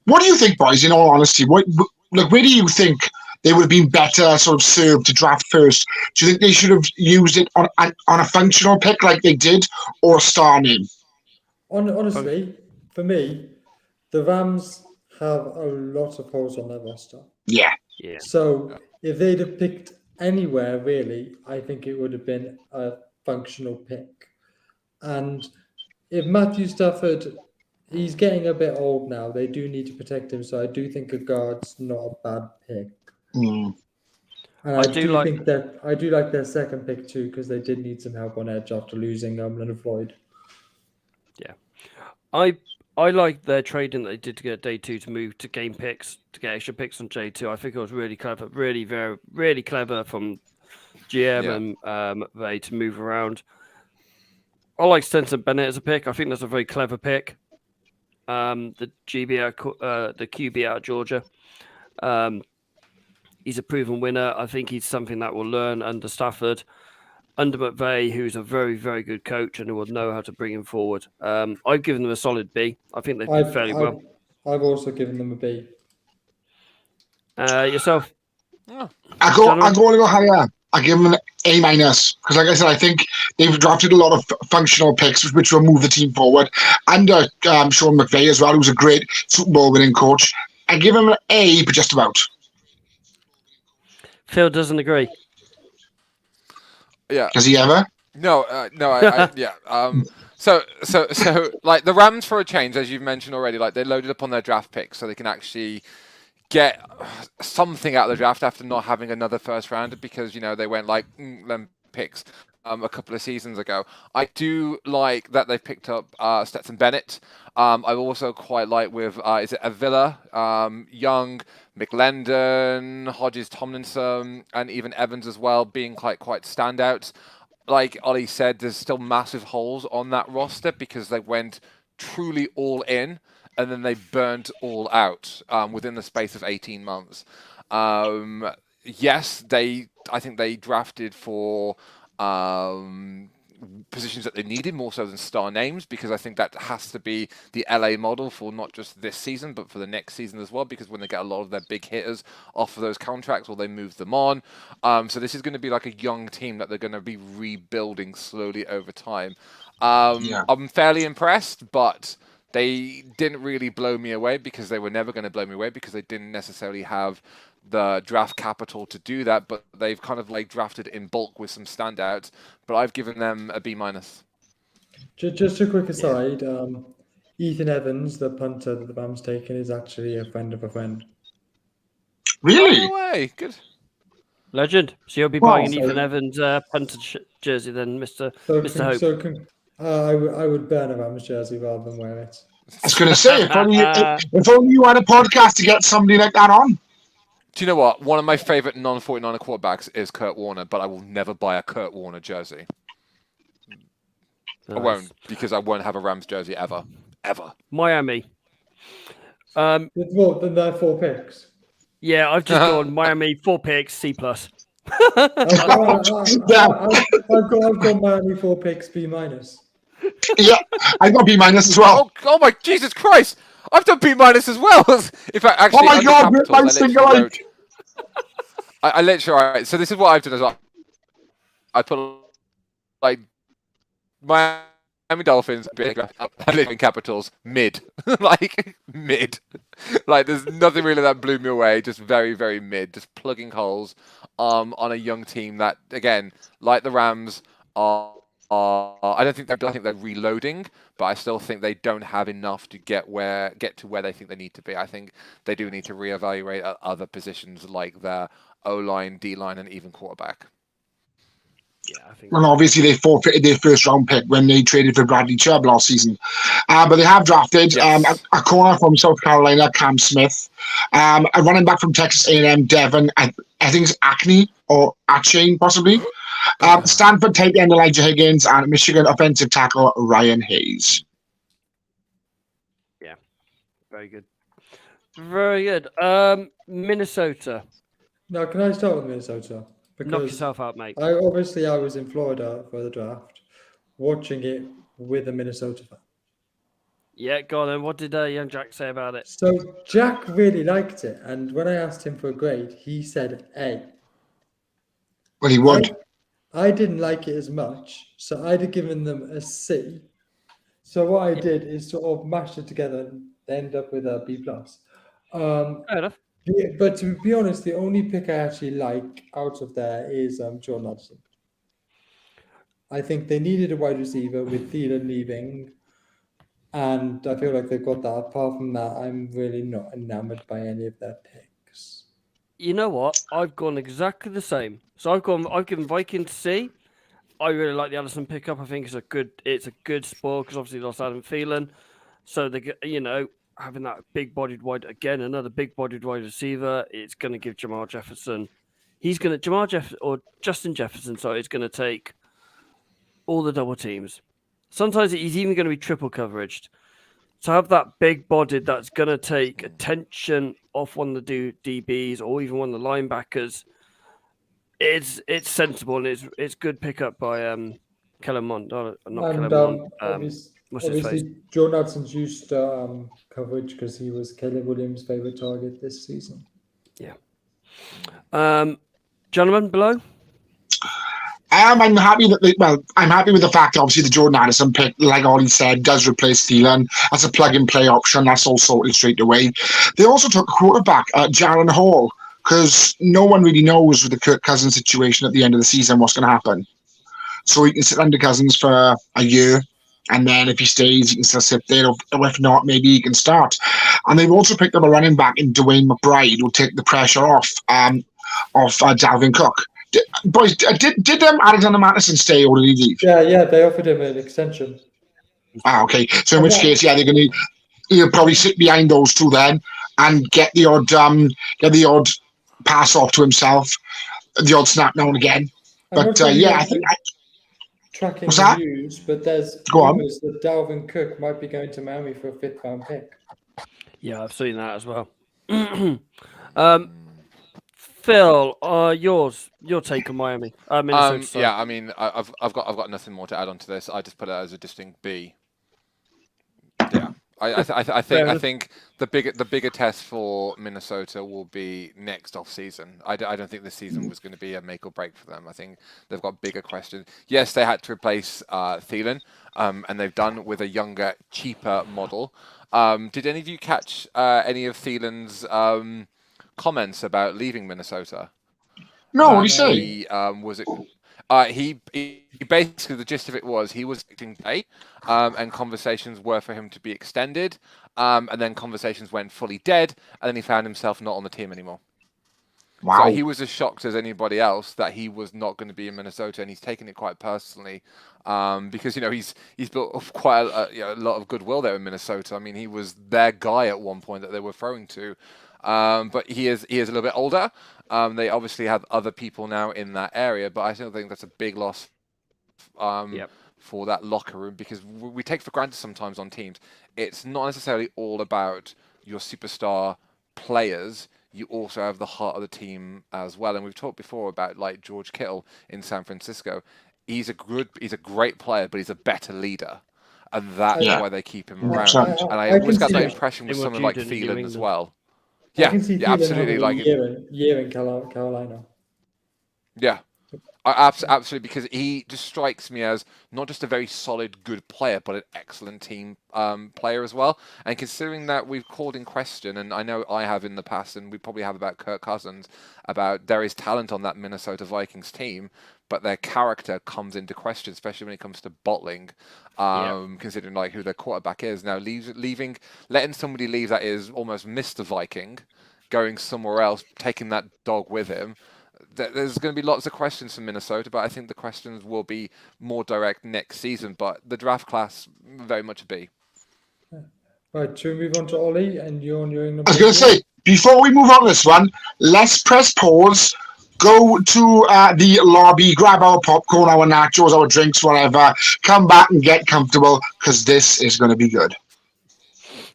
What do you think, boys, in all honesty? Where do you think they would have been better sort of served to draft first? Do you think they should have used it on a functional pick like they did, or a star name? Honestly, for me, the Rams have a lot of holes on their roster. Yeah. Yeah. So if they'd have picked anywhere, really, I think it would have been a functional pick. And if Matthew Stafford, he's getting a bit old now. They do need to protect him. So I do think a guard's not a bad pick. Mm. And I do like their second pick too, because they did need some help on edge after losing Leonard Floyd. Yeah. I like their trading that they did to get day 2 to move to game picks, to get extra picks on J2. I think it was really clever, really clever from GM and they to move around. I like Stenson Bennett as a pick. I think that's a very clever pick. The QB out of Georgia. He's a proven winner. I think he's something that will learn under Stafford. Under McVay, who's a very, very good coach and who will know how to bring him forward. I've given them a solid B. I think they did fairly well. I've also given them a B. Yourself? I go a little higher. I give them an A minus because, like I said, I think they've drafted a lot of functional picks which will move the team forward. Under Sean McVay as well, who's a great Super Bowl winning coach. I give him an A, but just about. Phil doesn't agree. Yeah. Does he ever? No, yeah. So, like the Rams for a change, as you've mentioned already, like they loaded up on their draft picks so they can actually get something out of the draft after not having another first rounder because they went like them picks a couple of seasons ago. I do like that they've picked up Stetson Bennett. I also quite like with is it Avila, Young, McLendon, Hodges, Tomlinson, and even Evans as well being quite standouts. Like Ollie said, there's still massive holes on that roster because they went truly all in and then they burnt all out within the space of 18 months. Yes, I think they drafted for positions that they needed more so than star names because I think that has to be the LA model for not just this season but for the next season as well because when they get a lot of their big hitters off of those contracts or they move them on. So this is going to be like a young team that they're going to be rebuilding slowly over time. I'm fairly impressed, but they didn't really blow me away because they were never going to blow me away because they didn't necessarily have the draft capital to do that, but they've kind of like drafted in bulk with some standouts. But I've given them a B-. Just a quick aside, Ethan Evans, the punter that the Rams taken, is actually a friend of a friend. Really? No way. Good. Legend. So you'll be buying an Ethan Evans punter jersey then, Mr. Hope. I would burn a Rams jersey rather than wear it. I was going to say, if only you had a podcast to get somebody like that on. Do you know what? One of my favorite non-49er quarterbacks is Kurt Warner, but I will never buy a Kurt Warner jersey. Nice. I won't, because I won't have a Rams jersey ever. Miami. Then there are 4 picks. Yeah, I've just gone Miami 4 picks, C+. I've got Miami 4 picks, B-. Yeah, I got B- as well. Oh my Jesus Christ! I've done B- as well. In fact, actually, oh my God, my single out. I literally, all right. So this is what I've done as well. I put like Miami Dolphins, Living Capitals, mid, like mid. Like there's nothing really that blew me away. Just very, very mid. Just plugging holes on a young team that, again, like the Rams, are. I don't think they're reloading, but I still think they don't have enough to get to where they think they need to be. I think they do need to reevaluate at other positions like their O-line, D-line, and even quarterback. Yeah, I think. Well, obviously they forfeited their first round pick when they traded for Bradley Chubb last season, but they have drafted a corner from South Carolina, Cam Smith, a running back from Texas A&M, Devon. I think it's Acne or Achane possibly. Stanford tight end Elijah Higgins and Michigan offensive tackle Ryan Hayes. Yeah, very good. Very good. Minnesota. Now, can I start with Minnesota? Because knock yourself out, mate. I was in Florida for the draft, watching it with a Minnesota fan. Yeah, go on then. What did young Jack say about it? So Jack really liked it, and when I asked him for a grade, he said A. Well, he would. I didn't like it as much, so I'd have given them a C. So what I did is sort of mashed it together and end up with a B+. Fair enough. Yeah, but to be honest, the only pick I actually like out of there is Jordan Addison. I think they needed a wide receiver with Thielen leaving, and I feel like they've got that. Apart from that, I'm really not enamored by any of their picks. You know what? I've gone exactly the same. So I've given Vikings C. I really like the Addison pickup. I think it's a good spoil because obviously they lost Adam Thielen. So having that big-bodied another big-bodied wide receiver, it's going to give Justin Jefferson. Is going to take all the double teams. Sometimes he's even going to be triple coveraged. To have that big-bodied that's going to take attention off one of the DBs or even one of the linebackers, it's sensible and it's good pickup by Kellen Mond. Obviously, Jordan Addison's used to coverage because he was Caleb Williams' favorite target this season. Yeah. Gentlemen below. I'm happy I'm happy with the fact that obviously the Jordan Addison pick, like Ollie said, does replace Thielen. That's a plug and play option. That's all sorted straight away. They also took a quarterback, Jalen Hall, because no one really knows with the Kirk Cousins situation at the end of the season what's going to happen. So he can sit under Cousins for a year, and then if he stays, he can still sit there. Or if not, maybe he can start. And they've also picked up a running back in Dwayne McBride, who'll take the pressure off Dalvin Cook. Boys, did Alexander Mattison stay or did he leave? Yeah, they offered him an extension. Okay. So in which case, he'll probably sit behind those two then and get the odd pass off to himself, the odd snap now and again. But I think tracking what's the that? news, but there's Go on. rumors that Dalvin Cook might be going to Miami for a 5th round pick. Yeah, I've seen that as well. Phil, your take on Miami, Minnesota. Sorry. Yeah, I mean, I've got nothing more to add on to this. I just put it as a distinct B. Yeah, I think the bigger test for Minnesota will be next off season. I don't think this season was going to be a make or break for them. I think they've got bigger questions. Yes, they had to replace Thielen, and they've done with a younger, cheaper model. Did any of you catch any of Thielen's comments about leaving Minnesota? No, what do you say? He basically, the gist of it was he was expecting pay, and conversations were for him to be extended, and then conversations went fully dead, and then he found himself not on the team anymore. Wow. So he was as shocked as anybody else that he was not going to be in Minnesota, and he's taken it quite personally, because he's built up quite a lot of goodwill there in Minnesota. I mean, he was their guy at one point that they were throwing to. But he is a little bit older. They obviously have other people now in that area, but I still think that's a big loss for that locker room, because we take for granted sometimes on teams. It's not necessarily all about your superstar players. You also have the heart of the team as well. And we've talked before about like George Kittle in San Francisco. He's a great player, but he's a better leader. And that's why they keep him around. And I always got that impression with someone like Thielen as well. I can see Thielen absolutely. Like year in Carolina. Yeah, absolutely, because he just strikes me as not just a very solid, good player, but an excellent team player as well. And considering that we've called in question, and I know I have in the past, and we probably have about Kirk Cousins, about there is talent on that Minnesota Vikings team, but their character comes into question, especially when it comes to bottling, considering like who their quarterback is. Now, letting somebody leave that is almost Mr. Viking, going somewhere else, taking that dog with him. There's going to be lots of questions from Minnesota, but I think the questions will be more direct next season. But the draft class, very much a B. Right, should we move on to Ollie and you're on your own? I was going to say, before we move on to this one, let's press pause, go to the lobby, grab our popcorn, our nachos, our drinks, whatever, come back and get comfortable, because this is going to be good.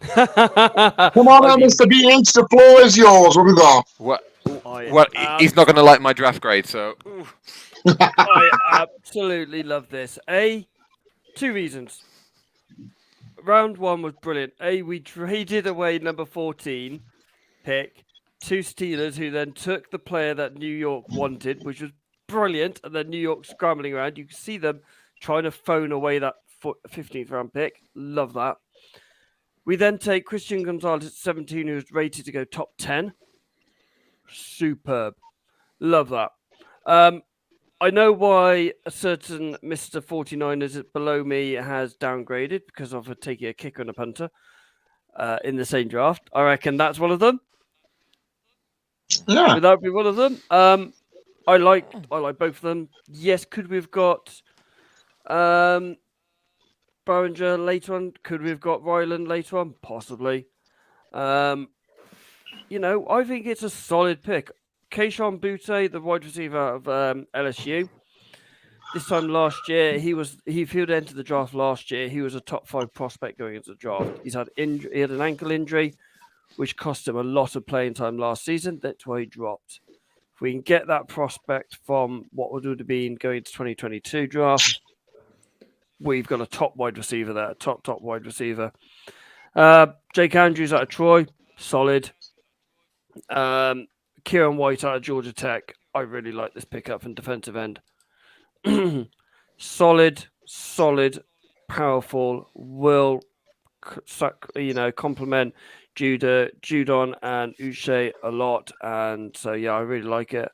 Come on, Mr. BH, the floor is yours. What we got? Well, he's not going to like my draft grade, so... I absolutely love this. Two reasons. Round one was brilliant. We traded away number 14 pick to Steelers, who then took the player that New York wanted, which was brilliant, and then New York scrambling around. You can see them trying to phone away that 15th round pick. Love that. We then take Christian Gonzalez at 17, who's rated to go top 10. Superb. Love that. I know why a certain Mr. 49ers below me has downgraded because of taking a kicker and a punter in the same draft. I reckon that's one of them. Yeah. Would that be one of them? I like both of them. Yes, could we have got Barringer later on? Could we have got Ryland later on? Possibly. I think it's a solid pick. Keishon Butte, the wide receiver of LSU. This time last year, if he had entered the draft last year, he was a top 5 prospect going into the draft. He had an ankle injury, which cost him a lot of playing time last season. That's why he dropped. If we can get that prospect from what would have been going to 2022 draft, we've got a top wide receiver there, top wide receiver. Jake Andrews out of Troy, solid. Kieran White out of Georgia Tech. I really like this pickup from defensive end. solid, powerful, will complement Judon and Uche a lot, and so yeah, I really like it.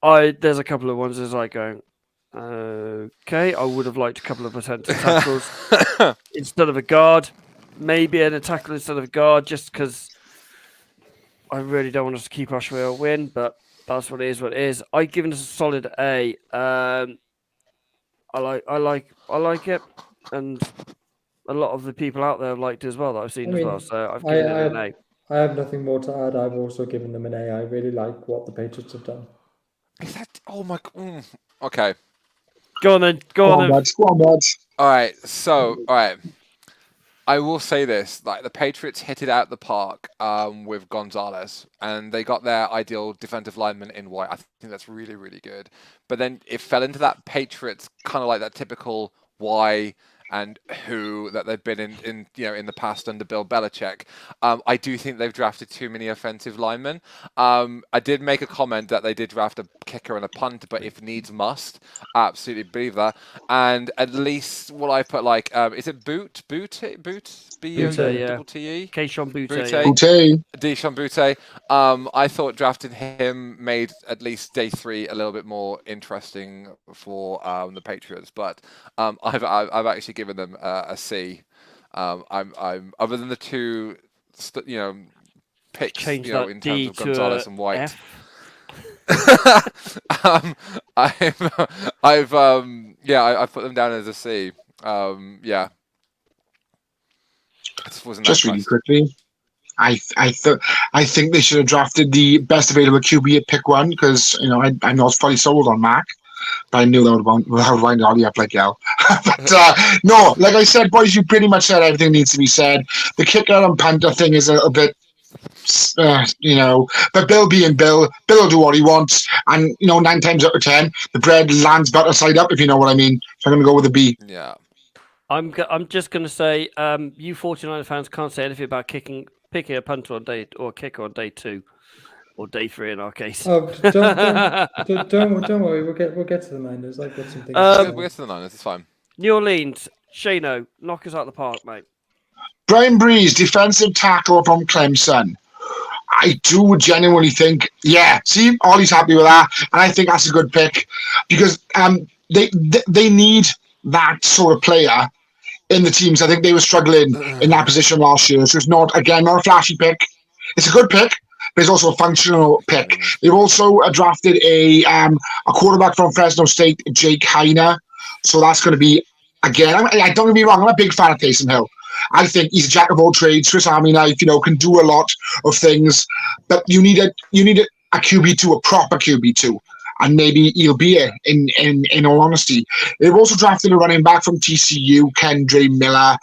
There's a couple of ones as I go. Okay, I would have liked a couple of attempted tackles instead of a guard, maybe an tackle instead of a guard, just because I really don't want us to keep Ashwell win, but that's what it is. What it is. I've given us a solid A. I like it, and a lot of the people out there liked it as well that I've seen as well. So I've given it an A. I have nothing more to add. I've also given them an A. I really like what the Patriots have done. Is that? Oh my. Okay. Go on then. Go on then. Go on, lads. All right. So, all right. I will say this: like the Patriots hit it out the park with Gonzalez, and they got their ideal defensive lineman in White. I think that's really, really good. But then it fell into that Patriots kind of like that typical why and who that they've been in the past under Bill Belichick. I do think they've drafted too many offensive linemen. I did make a comment that they did draft a kicker and a punter, but if needs must, absolutely believe that. And at least what I put is it Boot B-O-U-T-T-E? Keishon Butte. Boutte. Deshaun Butte. I thought drafting him made at least day 3 a little bit more interesting for the Patriots, but I've actually given them a C. I'm other than the two, picks, Change in that terms D of to Gonzalez and White. F. I've put them down as a C. Yeah. Just really quickly, I think they should have drafted the best available QB at pick 1 because I'm not fully sold on Mac, but I knew that would wind Ollie up like hell. But no, like I said, boys, you pretty much said everything needs to be said. The kicker and punter thing is a little bit. But Bill being Bill will do what he wants, and 9 times out of 10, the bread lands better side up, if you know what I mean. So I'm going to go with a B. Yeah. I'm just going to say, you 49 fans can't say anything about picking a punter on day or a kicker on day 2 or day 3 in our case. Oh, don't worry. We'll get to the Niners. I've got some things. We'll get to the Niners. It's fine. New Orleans, Shano, knock us out the park, mate. Brian Breeze, defensive tackle from Clemson. I do genuinely think, see, Ollie's happy with that, and I think that's a good pick because they need that sort of player in the teams. I think they were struggling in that position last year, so it's not a flashy pick. It's a good pick, but it's also a functional pick. They've also drafted a quarterback from Fresno State, Jake Heiner, so that's going to be, again, I don't get me wrong, I'm a big fan of Taysom Hill. I think he's a jack of all trades, Swiss Army knife, can do a lot of things. But you need a QB2, a proper QB2, and maybe he'll be it. In all honesty, they've also drafted a running back from TCU, Kendre Miller,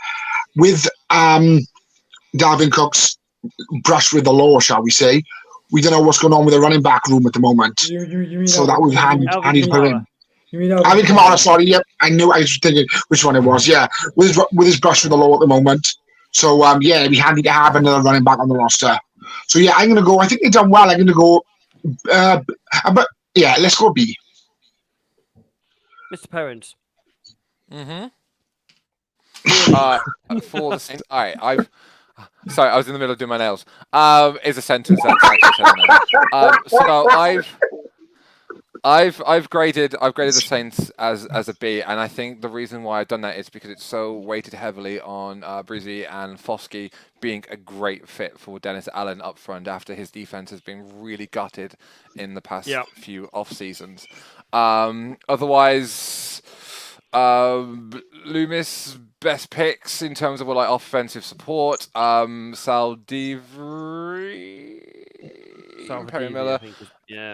with Dalvin Cook's brush with the law, shall we say? We don't know what's going on with the running back room at the moment, so that was handy to put in. You mean Alvin Kamara? Sorry, yep. I knew. I was thinking which one it was. Yeah, with his brush with the law at the moment. So it'd be handy to have another running back on the roster. So I'm gonna go. I think they've done well. I'm gonna go. But let's go B. Mr. Perrins. For the Saints, all right. Sorry, I was in the middle of doing my nails. Is a sentence that's actually so I've graded the Saints as a B, and I think the reason why I've done that is because it's so weighted heavily on Breezy and Foskey being a great fit for Dennis Allen up front after his defense has been really gutted in the past few off seasons. Otherwise, Loomis best picks in terms of offensive support. Saldivri, Perry Miller, yeah.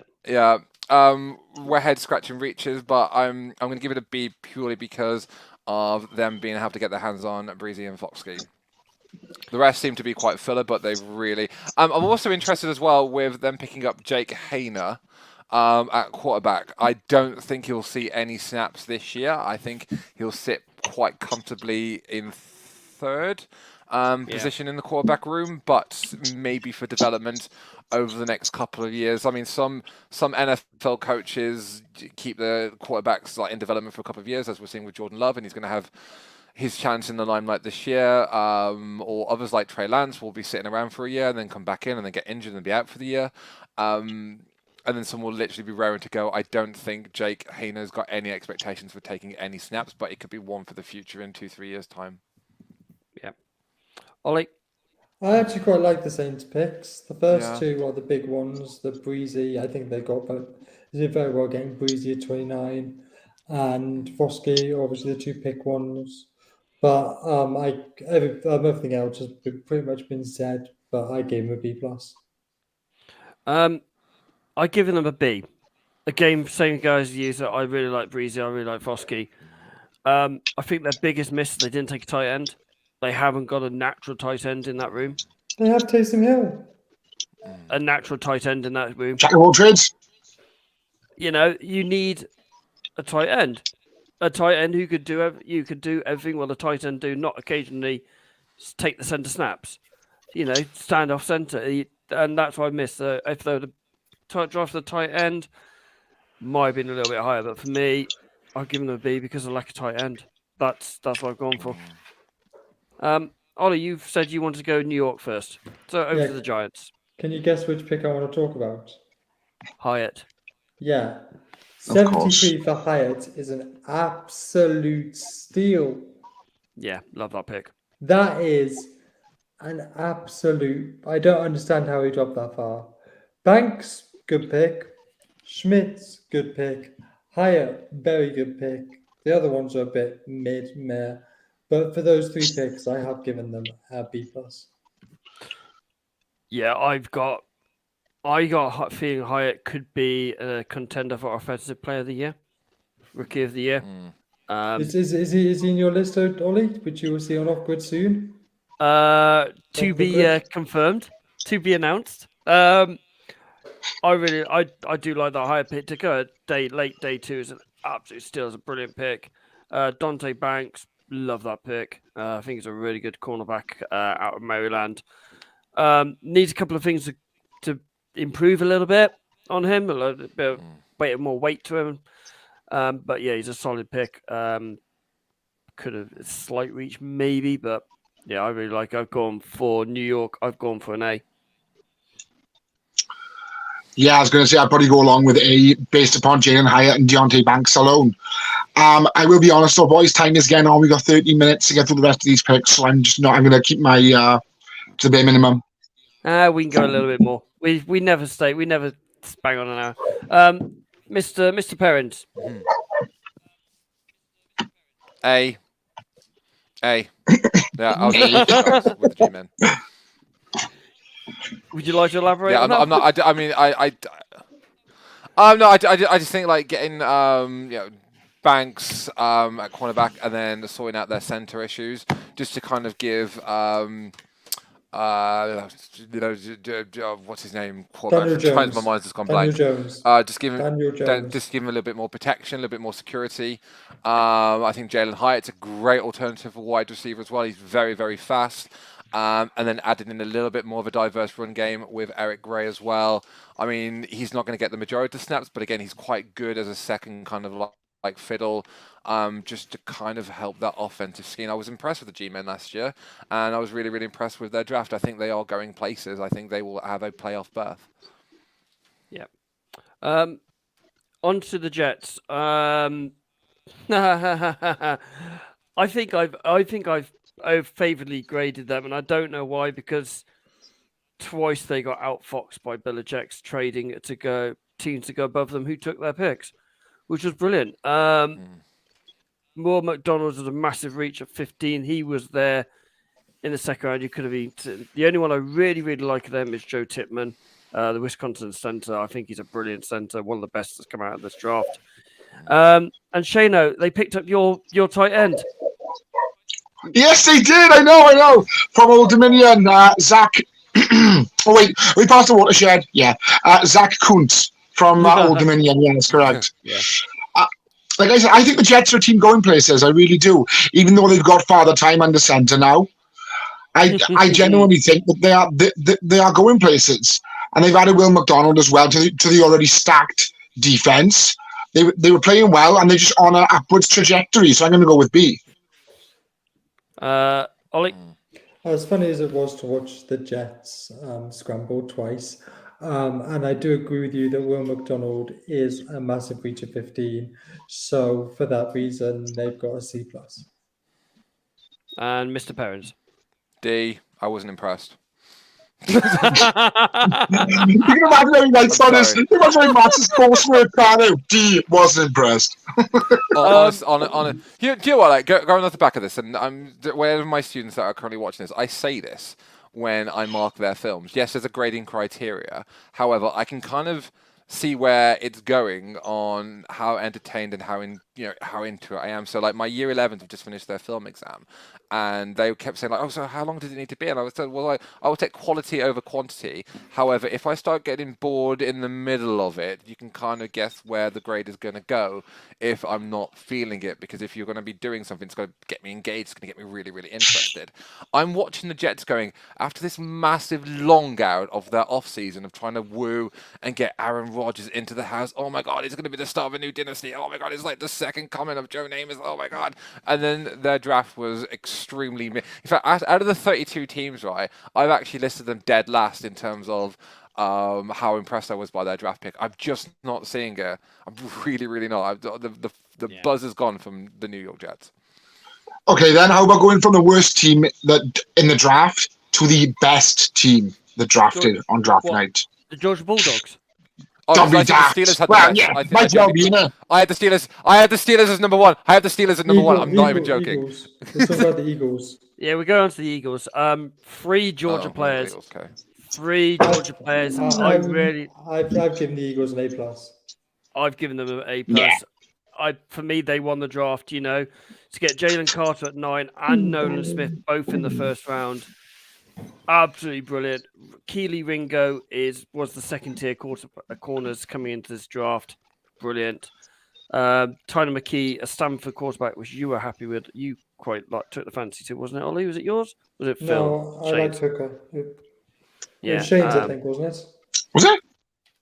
We're head scratching reaches, but I'm going to give it a B purely because of them being able to get their hands on Breezy and Foxkey. The rest seem to be quite filler, but they've really. I'm also interested as well with them picking up Jake Hainer at quarterback. I don't think he'll see any snaps this year. I think he'll sit quite comfortably in third position in the quarterback room, but maybe for development over the next couple of years. I mean, some NFL coaches keep the quarterbacks in development for a couple of years, as we're seeing with Jordan Love, and he's going to have his chance in the limelight this year, or others like Trey Lance will be sitting around for a year and then come back in and then get injured and be out for the year. And then someone will literally be raring to go. I don't think Jake Hayner's got any expectations for taking any snaps, but it could be one for the future in 2-3 years' time. Yeah. Ollie? I actually quite like the Saints picks. The first Yeah. two are the big ones. The Breezy, I think they got both. They did very well getting Breezy at 29 and Foskey, obviously the two pick ones. But everything else has pretty much been said. But I gave him a B plus. I've given them a B. Again, same guys as you. So I really like Breezy. I really like Foskey. I think their biggest miss, they didn't take a tight end. They haven't got a natural tight end in that room. They have Taysom Hill. A natural tight end in that room. Jack of all trades. You know, you need a tight end. A tight end who could do everything what a tight end do, not occasionally take the centre snaps. You know, stand off centre. And that's what I missed. If they were to draft the tight end, might have been a little bit higher. But for me, I've given them a B because of lack of tight end. That's what I've gone for. Ollie, you've said you wanted to go New York first. So over to the Giants. Can you guess which pick I want to talk about? Hyatt. Yeah. Of course. 73 for Hyatt is an absolute steal. Yeah, love that pick. That is an absolute... I don't understand how he dropped that far. Banks, good pick. Schmitz, good pick. Hyatt, very good pick. The other ones are a bit meh. But for those three picks, I have given them a B plus. Yeah, I got a feeling Hyatt could be a contender for Offensive Player of the Year, Rookie of the Year. Is he in your list, Ollie? Which you will see on Off Grid soon? To be confirmed, to be announced. I do like that Hyatt pick to go late day 2 is an absolute steal. It's a brilliant pick. Dante Banks, love that pick. I think he's a really good cornerback out of Maryland. Needs a couple of things to improve a little bit on him, a little bit more weight to him. But yeah, he's a solid pick. Could have a slight reach maybe, but yeah, I really like. I've gone for New York. I've gone for an A. Yeah, I was going to say I'd probably go along with A based upon Jalen Hyatt and Deontay Banks alone. I will be honest though, boys, time is getting on. We got 30 minutes to get through the rest of these picks, so I'm going to keep my to the bare minimum. We can go a little bit more. We never bang on an hour. Mr. Perrins. A. Yeah, I was with the G-men. Would you like to elaborate? Yeah, on that? I just think like getting Banks at cornerback and then sorting out their center issues, just to kind of give what's his name? Daniel Jones. My mind's just gone blank. Jones. Just give him a little bit more protection, a little bit more security. I think Jalen Hyatt's a great alternative for wide receiver as well. He's very, very fast. And then added in a little bit more of a diverse run game with Eric Gray as well. I mean, he's not going to get the majority of the snaps, but again, he's quite good as a second kind of like fiddle, just to kind of help that offensive scheme. I was impressed with the G-Men last year, and I was really, really impressed with their draft. I think they are going places. I think they will have a playoff berth. Yeah. On to the Jets. I think I've favourably graded them, and I don't know why, because twice they got outfoxed by Belichick's trading teams to go above them who took their picks, which was brilliant. Moore McDonald's was a massive reach at 15. He was there in the second round. You could have eaten. The only one I really, really like of them is Joe Tippmann, the Wisconsin center. I think he's a brilliant center, one of the best that's come out of this draft. And Shano, they picked up your tight end. Yes, they did. I know. From Old Dominion, Zach. Oh wait, we passed the watershed. Yeah, Zach Kuntz from Old Dominion. Yeah, that's correct. Yeah. Like I said, I think the Jets are a team going places. I really do. Even though they've got Father Time under center now, I genuinely think that they are going places. And they've added Will McDonald as well to the already stacked defense. They were playing well, and they're just on an upwards trajectory. So I'm going to go with B. Ollie? As funny as it was to watch the Jets scramble twice, and I do agree with you that Will McDonald is a massive reach of 15. So for that reason, they've got a C plus. And Mr. Perrins. D. I wasn't impressed. You can imagine how he writes on his. sorry. You can imagine how Matt's coursework plan out. D wasn't impressed. Do you know what? Like, going off the back of this, and wherever my students that are currently watching this, I say this when I mark their films. Yes, there's a grading criteria. However, I can kind of see where it's going on how entertained and how into it I am. So like my year 11s have just finished their film exam, and they kept saying like, "Oh, so how long does it need to be?" And I was said, "Well, I will take quality over quantity. However, if I start getting bored in the middle of it, you can kind of guess where the grade is going to go if I'm not feeling it. Because if you're going to be doing something, it's going to get me engaged. It's going to get me really, really interested." I'm watching the Jets going after this massive long out of their off season of trying to woo and get Aaron Rodgers into the house. Oh my God, it's going to be the start of a new dynasty. Oh my God, it's like the second coming of Joe Namath. Oh my God. And then their draft was extremely... In fact, out of the 32 teams, right, I've actually listed them dead last in terms of how impressed I was by their draft pick. I'm just not seeing it. I'm really, really not. The buzz is gone from the New York Jets. Okay, then how about going from the worst team that in the draft to the best team that drafted on draft night? The Georgia Bulldogs. Oh, Don't be I think daft. the Steelers had Well, the best. yeah, might well be, innit? I had the Steelers as number one. I have the Steelers at number one. I'm not even joking. Eagles. Let's talk about the Eagles. Yeah, we go on to the Eagles. 3 Georgia players. Eagles, okay. 3 Georgia players. I've given the Eagles an A plus. I've given them an A plus. Yeah. For me, they won the draft. To get Jalen Carter at 9 and Nolan Smith both in the first round. Absolutely brilliant. Keely Ringo was the second tier corners coming into this draft. Brilliant. Tyler McKee, a Stanford quarterback, which you were happy with. You quite took the fancy to, wasn't it, Ollie? Was it yours? Was it Phil? No, I like Hooker. Yeah, Shane's, I think, wasn't it? Was it?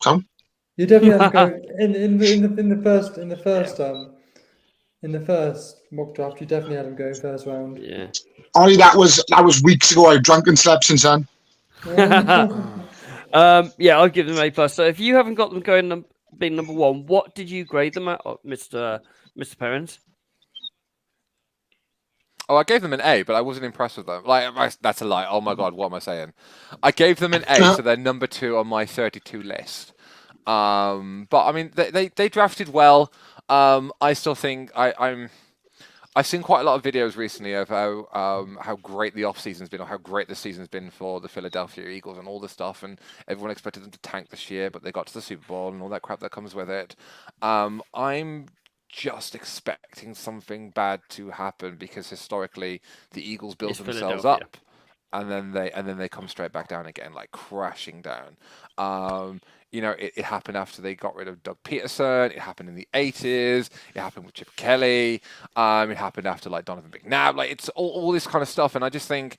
Some? You definitely have to go in the first mock draft. You definitely had him going first round. Yeah. Ollie, that was weeks ago. I've drunk and slept since then. I'll give them A plus. So if you haven't got them going being number 1, what did you grade them at, Mr. Perrins? Oh, I gave them an A, but I wasn't impressed with them. That's a lie. Oh my God, what am I saying? I gave them an A, so they're number 2 on my 32 list. But I mean, they drafted well. I still think I've seen quite a lot of videos recently of how great the off season's been, or how great the season's been for the Philadelphia Eagles and all this stuff, and everyone expected them to tank this year, but they got to the Super Bowl and all that crap that comes with it. I'm just expecting something bad to happen because historically the Eagles build themselves up. And then they come straight back down again, like crashing down. It happened after they got rid of Doug Peterson. It happened in the 80s. It happened with Chip Kelly. It happened after Donovan McNabb. It's all this kind of stuff, and I just think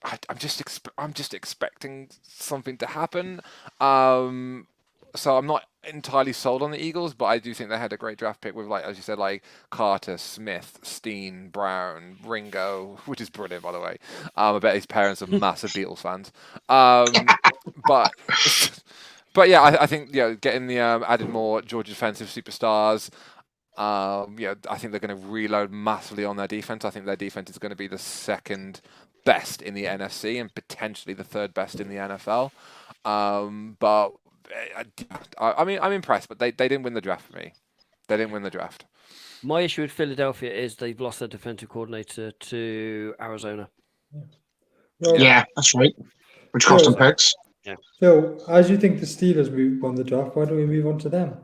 I'm just expecting something to happen. So I'm not entirely sold on the Eagles, but I do think they had a great draft pick with, as you said, Carter, Smith, Steen, Brown, Ringo, which is brilliant, by the way. I bet his parents are massive Beatles fans. But yeah, I think getting the added more Georgia defensive superstars. I think they're going to reload massively on their defense. I think their defense is going to be the second best in the NFC and potentially the third best in the NFL. But I mean, I'm impressed, but they didn't win the draft for me. They didn't win the draft. My issue with Philadelphia is they've lost their defensive coordinator to Arizona. Yeah, that's right. Which cost them picks. Yeah. So, as you think the Steelers won the draft, why don't we move on to them?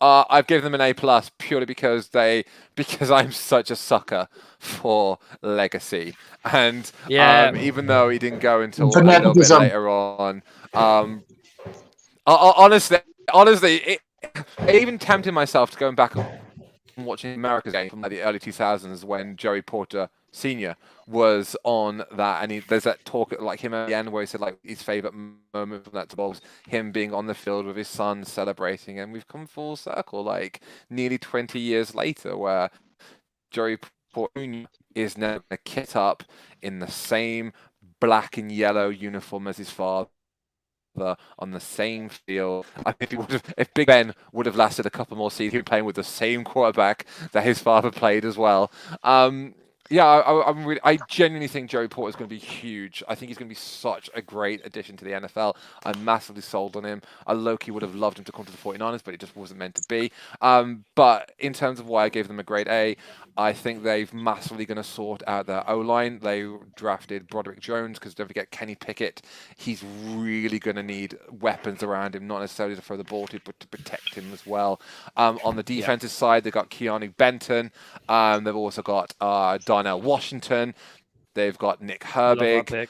I've given them an A plus purely because I'm such a sucker for legacy, and even though he didn't go until a little bit later on, honestly, it even tempted myself to going back and watching America's game from the early 2000s when Joey Porter Sr. was on that, and there's that talk him at the end where he said his favorite moment from that was him being on the field with his son celebrating, and we've come full circle nearly 20 years later where Joey Porter Jr. is now going to kit up in the same black and yellow uniform as his father on the same field. I think if Big Ben would have lasted a couple more seasons, he'd be playing with the same quarterback that his father played as well. Yeah, I genuinely think Joey Porter is going to be huge. I think he's going to be such a great addition to the NFL. I'm massively sold on him. I low-key would have loved him to come to the 49ers, but it just wasn't meant to be. But in terms of why I gave them a grade A, I think they've massively going to sort out their O-line. They drafted Broderick Jones because don't forget Kenny Pickett. He's really going to need weapons around him, not necessarily to throw the ball to, but to protect him as well. On the defensive side, they've got Keanu Benton. They've also got Darnell Washington. They've got Nick Herbig.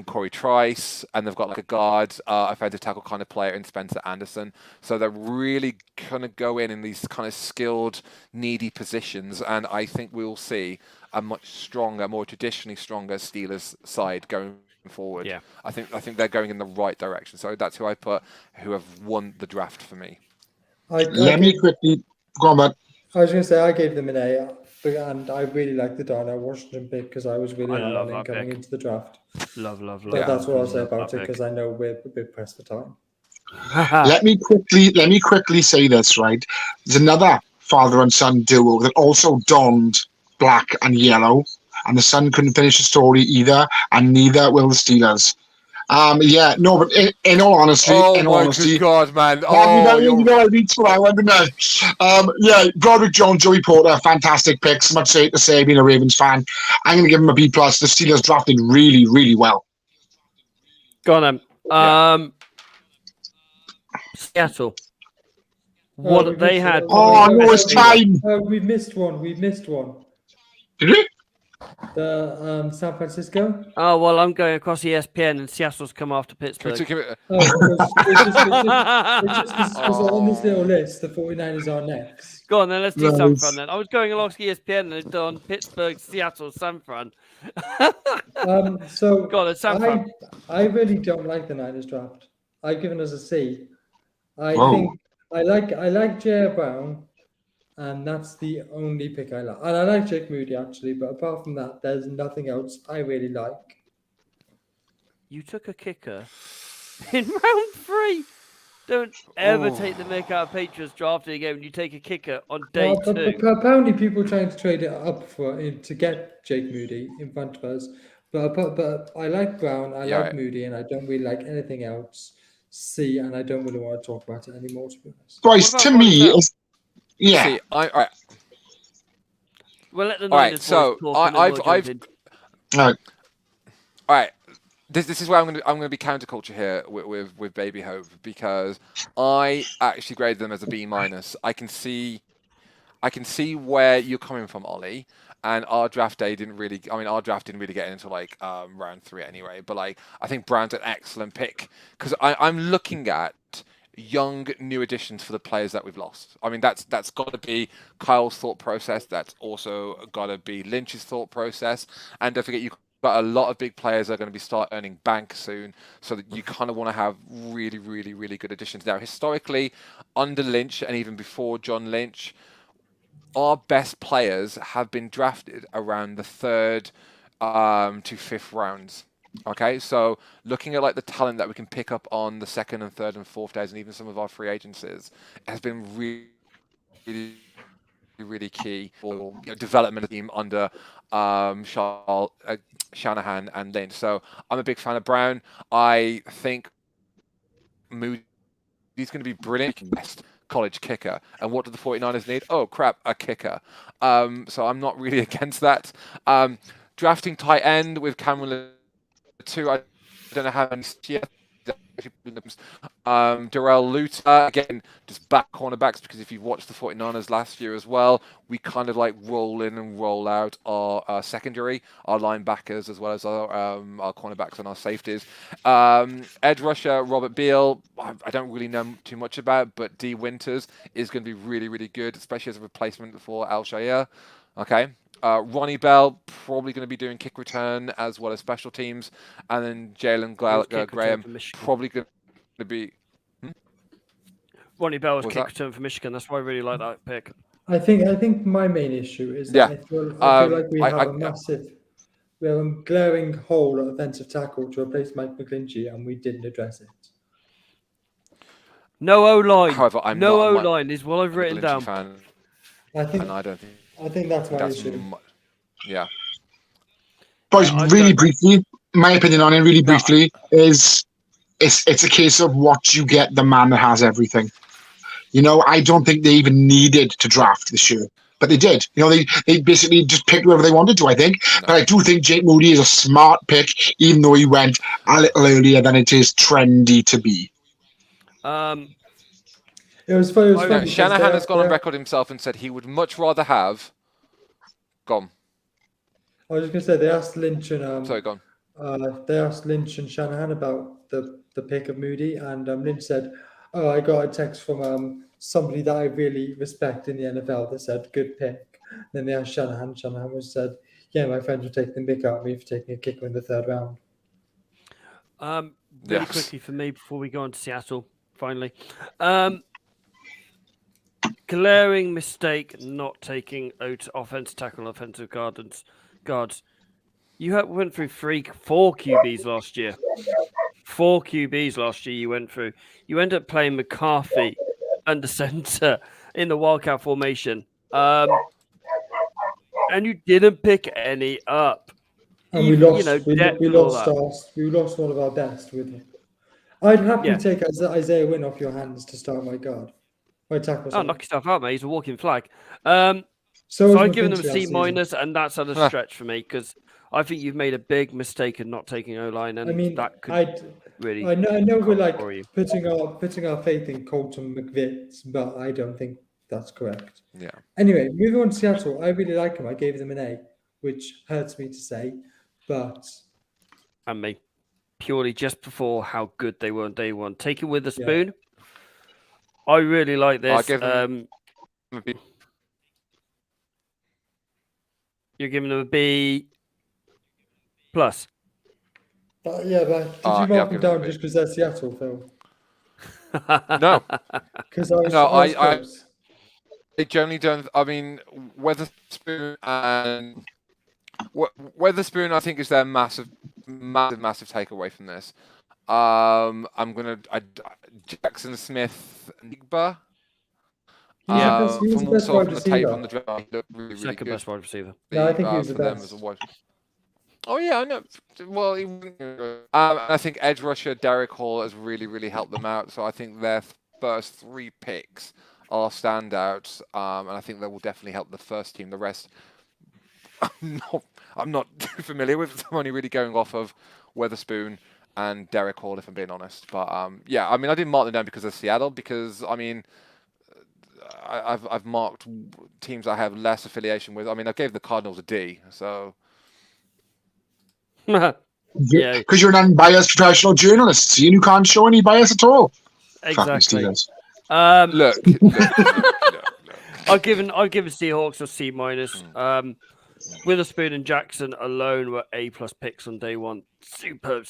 Corey Trice, and they've got like a guard, offensive tackle kind of player in Spencer Anderson. So they're really going to go in these kind of skilled, needy positions, and I think we'll see a much stronger, more traditionally stronger Steelers side going forward. Yeah. I think they're going in the right direction. So that's who I put, who have won the draft for me. Let me quickly go on, but I was going to say I gave them an A, and I really like the Darnell Washington pick because I was really high on him coming into the draft. Love. But that's what I'll say about it because I know we're a bit pressed for time. let me quickly say this, right? There's another father and son duo that also donned black and yellow, and the son couldn't finish the story either, and neither will the Steelers. But in all honesty, good God, man! Broderick Jones, Joey Porter, fantastic picks. Much to say, being a Ravens fan, I'm going to give him a B+. The Steelers drafted really, really well. Go on, then. Seattle. What they had? Oh no, it's time. We missed one. Did we? The San Francisco. Oh well, I'm going across ESPN, and Seattle's come after Pittsburgh. It's just on this little list, the 49ers are next. Go on then, let's do San Fran then. I was going along ESPN and it's done Pittsburgh, Seattle, San Fran. So go on then, San Fran. I really don't like the Niners draft. I've given us a C. I think I like J.R. Brown. And that's the only pick I like. And I like Jake Moody, actually. But apart from that, there's nothing else I really like. You took a kicker in round 3. Don't ever take the mick out of Patriots drafting again when you take a kicker on day 2. But apparently people are trying to trade it up to get Jake Moody in front of us. But I like Brown, I like Moody, and I don't really like anything else. C, and I don't really want to talk about it anymore, to be honest. Bryce, to me... Yeah. See, all right. Well, let the Niners talk. All right. This is where I'm going to be counterculture here with Baby Hope, because I actually graded them as a B-. I can see where you're coming from, Ollie. And our draft didn't really get into like round 3 anyway. But like, I think Brown's an excellent pick because I'm looking at young new additions for the players that we've lost. I mean, that's got to be Kyle's thought process. That's also got to be Lynch's thought process. And don't forget, you've got a lot of big players that are going to start earning bank soon, so that you kind of want to have really, really, really good additions. Now, historically, under Lynch and even before John Lynch, our best players have been drafted around the 3rd to 5th rounds. Okay, so looking at like the talent that we can pick up on the 2nd and 3rd and 4th days, and even some of our free agencies, has been really, really key for development of the team under Shanahan and Lynch. So I'm a big fan of Brown. I think Moody's going to be brilliant. Best college kicker. And what do the 49ers need? Oh crap, a kicker. So I'm not really against that. Drafting tight end with Cameron 2, I don't know how many yet. Darrell Luter, again, just back cornerbacks, because if you've watched the 49ers last year as well, we kind of like roll in and roll out our secondary, our linebackers, as well as our cornerbacks and our safeties. Edge rusher, Robert Beal, I don't really know too much about, but D. Winters is going to be really, really good, especially as a replacement for Al-Shaair. Okay. Ronnie Bell, probably going to be doing kick return as well as special teams. And then Jalen Graham, probably going to be... Ronnie Bell was kick return for Michigan. That's why I really like that pick. I think my main issue is Yeah. that I feel like we I- have I- a massive, we have a glaring hole at offensive tackle to replace Mike McGlinchey, and we didn't address it. No O line. However, I'm no not O a Mike line is what I've written McGlinchey down. fan, I think and I don't think that's my that's issue. yeah. Boys, I really don't- briefly, my opinion on it, really No. briefly, is it's a case of what you get the man that has everything. You know, I don't think they even needed to draft this year, but they did. You know, they basically just picked whoever they wanted to, I think. No. But I do think Jake Moody is a smart pick, even though he went a little earlier than it is trendy to be. It was funny. It was I- funny because Shanahan has gone on they- record himself and said he would much rather have. Gone. I was just gonna say they asked Lynch and Sorry, gone. they asked Lynch and Shanahan about the pick of Moody, and Lynch said, "Oh, I got a text from somebody that I really respect in the NFL that said good pick." Then they asked Shanahan. Shanahan was said, "Yeah, my friends were taking the mick out of me for taking a kicker in the 3rd round." Really Yes. quickly for me before we go on to Seattle, finally. Glaring mistake not taking offensive tackle and offensive guards. You went through 4 QBs last year. 4 QBs last year you went through. You end up playing McCarthy under center in the Wildcat formation. And you didn't pick any up. And we Even, lost. depth We and all lost. that. We lost one of our best with him. I'd happily Yeah. take Isaiah Wynn off your hands to start my guard. My tackle. Oh, sorry. knock yourself out, mate. He's a walking flag. So So is I've given them a McGlinchey last C season. minus, and that's at a stretch for me because I think you've made a big mistake in not taking O line, and I mean, that could I really. know we're come like for you. putting our faith in Colton McVitz, but I don't think that's correct. Yeah. Anyway, moving on to Seattle, I really like them. I gave them an A, which hurts me to say, but And me, purely just before how good they were on day one. Take it with a spoon. I really like this. give them- You're giving them a B plus. but did yeah, you I've mark them given them down a B. just because they're Seattle, Phil? No, Because I was I- close. they generally don't. I mean, Weatherspoon and Weatherspoon, I think, is their massive takeaway from this. I'm gonna Jackson Smith Nigba. He was the From best what I saw wide from the tape receiver. on the draft, he looked really Second good. best wide receiver. No, I think he was the for them best. as a wide. Oh yeah, I know. Well, I think edge rusher Derek Hall has really helped them out. So I think their first 3 picks are standouts, and I think that will definitely help the first team. The rest, I'm not too familiar with. I'm only really going off of Weatherspoon and Derek Hall, if I'm being honest. But yeah, I mean, I didn't mark them down because of Seattle, because I mean, I've marked teams I have less affiliation with. I mean, I gave the Cardinals a D, so. Yeah, Because you're an unbiased professional journalist, so you can't show any bias at all. Fucking exactly. Steelers. Look. I've given Seahawks a C minus. Witherspoon and Jackson alone were A plus picks on day one. Superb.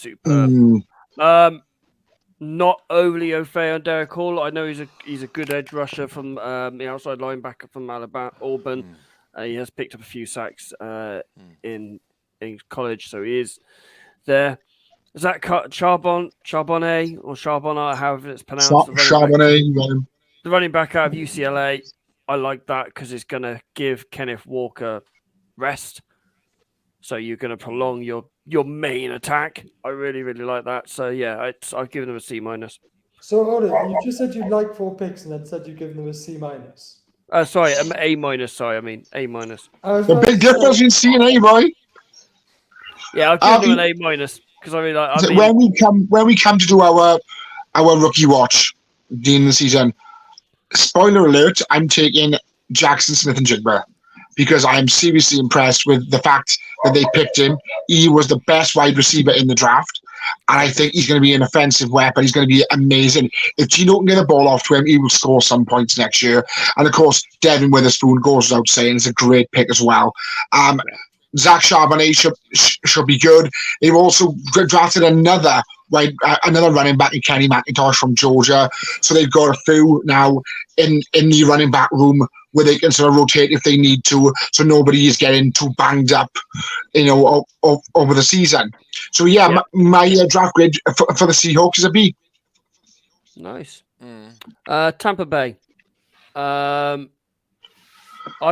Not overly au fait on Derek Hall. I know he's a good edge rusher from the outside linebacker from Auburn. He has picked up a few sacks in college, so he is there. Is that Charbonnet or Charbonnet, however it's pronounced? Charbonnet. The running back out of UCLA. I like that because it's going to give Kenneth Walker rest. So you're going to prolong your main attack. I really like that. So yeah, I've given them a C minus. So Oda, you just said you'd like 4 picks and then said you'd give them a C minus. Sorry, A minus. Sorry, I mean A minus. The big difference between C and A, boy. Yeah, I'll give them an A minus because I mean, when we come to do our rookie watch at the end of the season, spoiler alert, I'm taking Jackson Smith and Jigba because I'm seriously impressed with the fact that they picked him. He was the best wide receiver in the draft, and I think he's going to be an offensive weapon. He's going to be amazing. If Gino can get the ball off to him, he will score some points next year. And of course, Devin Witherspoon goes without saying, is a great pick as well. Zach Charbonnet should be good. They've also drafted another another running back in Kenny McIntosh from Georgia. So they've got a few now in the running back room where they can sort of rotate if they need to, so nobody is getting too banged up, over the season. So yeah. My draft grade for the Seahawks is a B. Nice. Tampa Bay. I've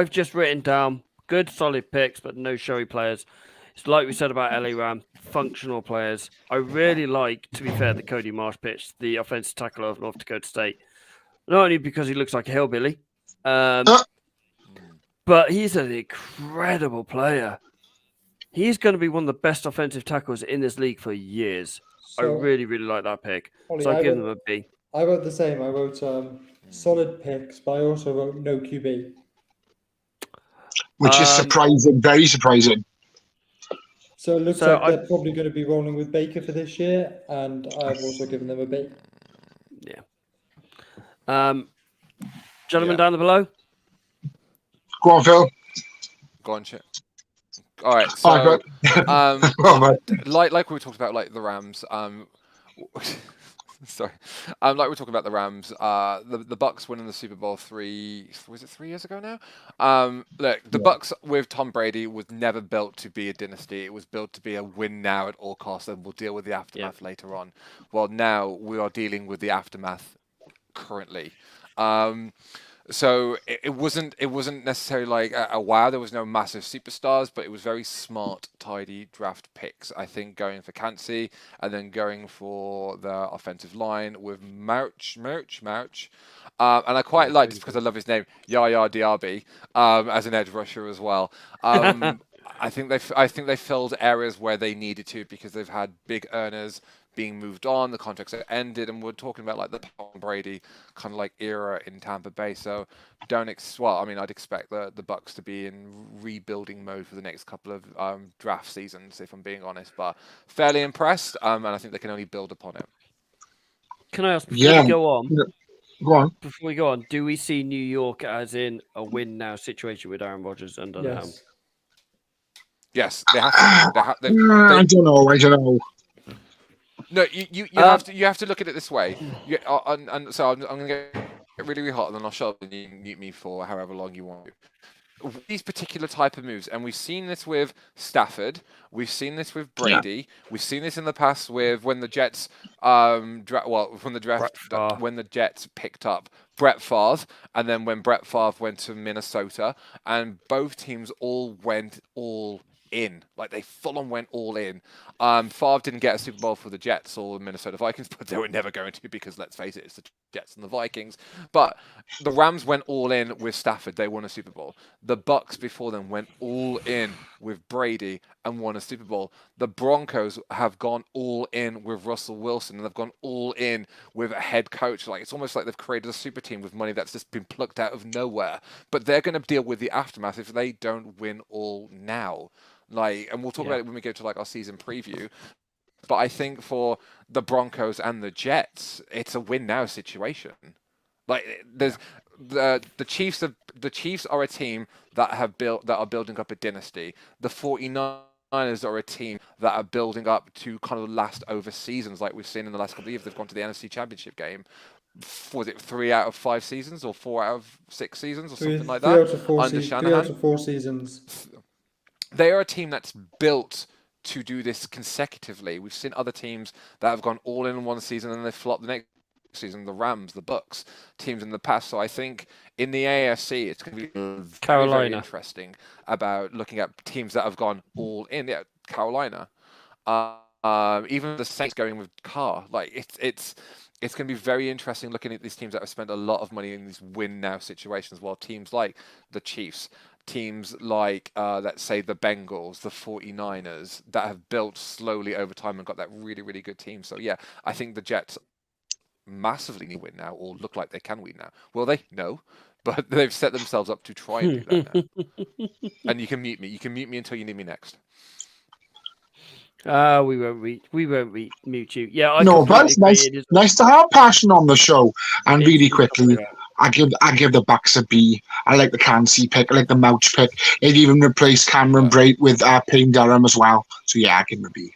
just written down good, solid picks, but no showy players. It's like we said about LA Ram, functional players. I really like, to be fair, the Cody Marsh pitch, the offensive tackle of North Dakota State. Not only because he looks like a hillbilly, but he's an incredible player. He's going to be one of the best offensive tackles in this league for years. I really, really like that pick. Ollie, So I give them a B. I wrote the same. I wrote solid picks, but I also wrote no QB. Which is surprising, very surprising. So it looks like they're probably going to be rolling with Baker for this year, and I've also given them a B. Yeah. Gentlemen down below. Go on, Phil. Go on, shit. All right. So, like we talked about, like the Rams. Sorry. Like we're talking about the Rams, the Bucks winning the Super Bowl 3 years ago now? Look, the Bucks with Tom Brady was never built to be a dynasty. It was built to be a win now at all costs, and we'll deal with the aftermath later on. Well, now we are dealing with the aftermath currently. So it wasn't necessarily like a wow. There was no massive superstars, but it was very smart, tidy draft picks. I think going for Kancey and then going for the offensive line with Mouch. And I quite liked it because I love his name, Yaya Diaby, as an edge rusher as well. I think they filled areas where they needed to because they've had big earners being moved on, the contracts have ended, and we're talking about like the Tom Brady kind of like era in Tampa Bay. So I'd expect the Bucks to be in rebuilding mode for the next couple of draft seasons, if I'm being honest. But fairly impressed, and I think they can only build upon it. Can I ask before we go on? Go on. Before we go on, do we see New York as in a win now situation with Aaron Rodgers under the helm? Yes, they have to. I don't know. No, you have to look at it this way. So I'm going to get really, really hot, and then I'll shut up and you can mute me for however long you want to. These particular type of moves, and we've seen this with Stafford, we've seen this with Brady, we've seen this in the past with when the Jets when the Jets picked up Brett Favre, and then when Brett Favre went to Minnesota, and both teams all went all in. Like, they full on went all in. Favre didn't get a Super Bowl for the Jets or the Minnesota Vikings, but they were never going to, because let's face it, it's the Jets and the Vikings. But the Rams went all in with Stafford. They won a Super Bowl. The Bucks before them went all in with Brady and won a Super Bowl. The Broncos have gone all in with Russell Wilson, and they've gone all in with a head coach. Like, it's almost like they've created a super team with money that's just been plucked out of nowhere. But they're going to deal with the aftermath if they don't win all now. Like, and we'll talk about it when we go to like our season preview. But I think for the Broncos and the Jets, it's a win now situation. Like, there's the Chiefs are a team that are building up a dynasty. The 49ers are a team that are building up to kind of last over seasons, like we've seen in the last couple of years. They've gone to the NFC Championship game. Was it 3 out of 5 seasons or 4 out of 6 seasons or something like that? 3 out of 4 under Shanahan. 3 out of 4 seasons. They are a team that's built to do this consecutively. We've seen other teams that have gone all in one season and they flop the next season. The Rams, the Bucks, teams in the past. So I think in the AFC, it's going to be very interesting about looking at teams that have gone all in. Yeah, Carolina. Even the Saints going with Carr. Like, it's going to be very interesting looking at these teams that have spent a lot of money in these win now situations, while teams like the Chiefs, teams like, let's say, the Bengals, the 49ers, that have built slowly over time and got that really, really good team. So, yeah, I think the Jets massively need to win now, or look like they can win now. Will they? No. But they've set themselves up to try and do that now. And you can mute me. You can mute me until you need me next. We won't mute you. Yeah, but it's nice to have passion on the show. And really quickly, I give the Bucks a B. I like the Kancey pick. I like the Mouch pick. They've even replaced Cameron Brate with Payne Durham as well. So yeah, I give them a B.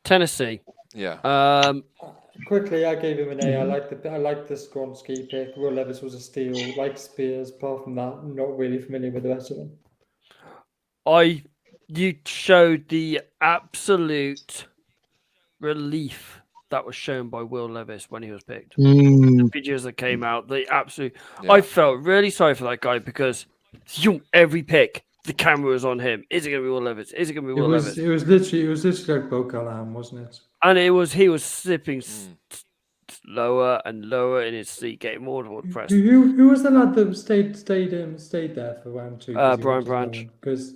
Tennessee. Yeah. Quickly, I gave him an A. I like the Skronski pick. Will Levis was a steal. Like Spears. Apart from that, I'm not really familiar with the rest of them. You showed the absolute relief that was shown by Will Levis when he was picked. The videos that came out, the absolute. Yeah. I felt really sorry for that guy because every pick, the camera was on him. Is it going to be Will Levis? Is it going to be Will Levis? It was literally like Bocalam, wasn't it? And he was slipping lower and lower in his seat, getting more and more depressed. Who was the lad that stayed there for round 2? Brian Branch. Because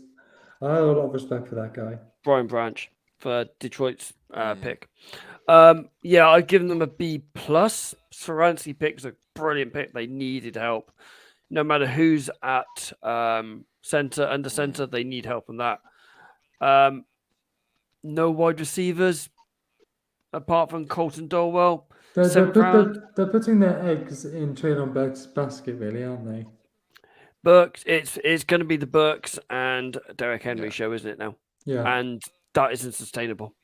I have a lot of respect for that guy. Brian Branch for Detroit's pick. I've given them a B plus. Saransky pick's a brilliant pick. They needed help. No matter who's at center, under center, they need help in that. No wide receivers apart from Colton Dolwell. They're putting their eggs in Traylon Burke's basket, really, aren't they? Burks, it's going to be the Burks and Derek Henry show, isn't it now? Yeah. And that isn't sustainable.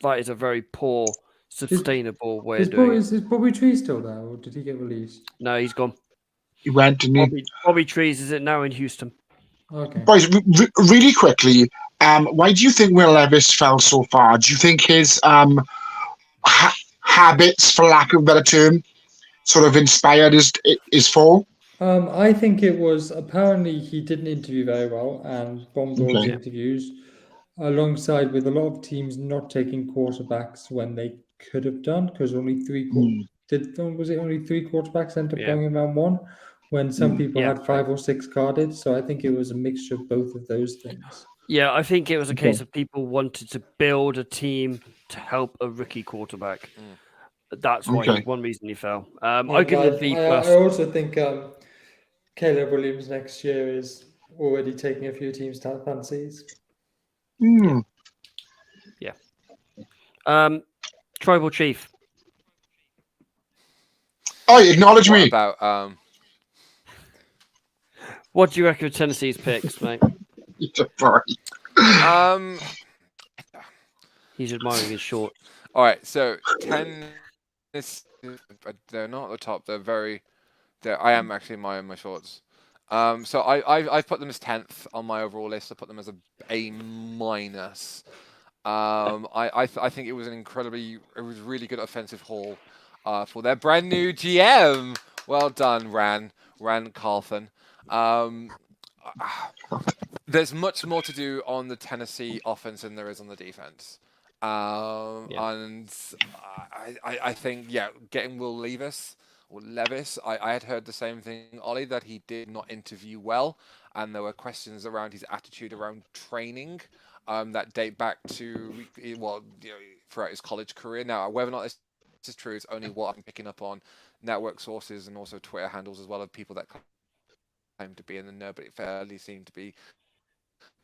That is a very poor, sustainable way of doing it. Is Bobby Tree still there, or did he get released? No, he's gone. He went to Bobby Trees is it now in Houston. Okay. Boys, really quickly, why do you think Will Levis fell so far? Do you think his habits, for lack of a better term, sort of inspired his fall? I think it was apparently he didn't interview very well and bombed all his interviews, alongside with a lot of teams not taking quarterbacks when they could have done, because only was it only three quarterbacks ended up going in round 1 when some people had 5 or 6 carded. So I think it was a mixture of both of those things. Yeah, I think it was a case of people wanted to build a team to help a rookie quarterback. That's why one reason he fell. I give him a B plus. I also think Caleb Williams next year is already taking a few teams' fancies. Yeah. Tribal Chief. Oh, acknowledge me. About what do you reckon of Tennessee's picks, mate? He's admiring his shorts. All right, so Tennessee, they're not at the top. I am actually my shorts. So I've put them as 10th on my overall list. I put them as A minus. I think it was really good offensive haul for their brand new GM. Well done, Ran Carlton. There's much more to do on the Tennessee offense than there is on the defense. And I think getting Will Levis. I had heard the same thing, Ollie, that he did not interview well, and there were questions around his attitude around training that date back to throughout his college career. Now, whether or not this is true is only what I'm picking up on network sources and also Twitter handles as well of people that claim to be in the know, but it fairly seemed to be.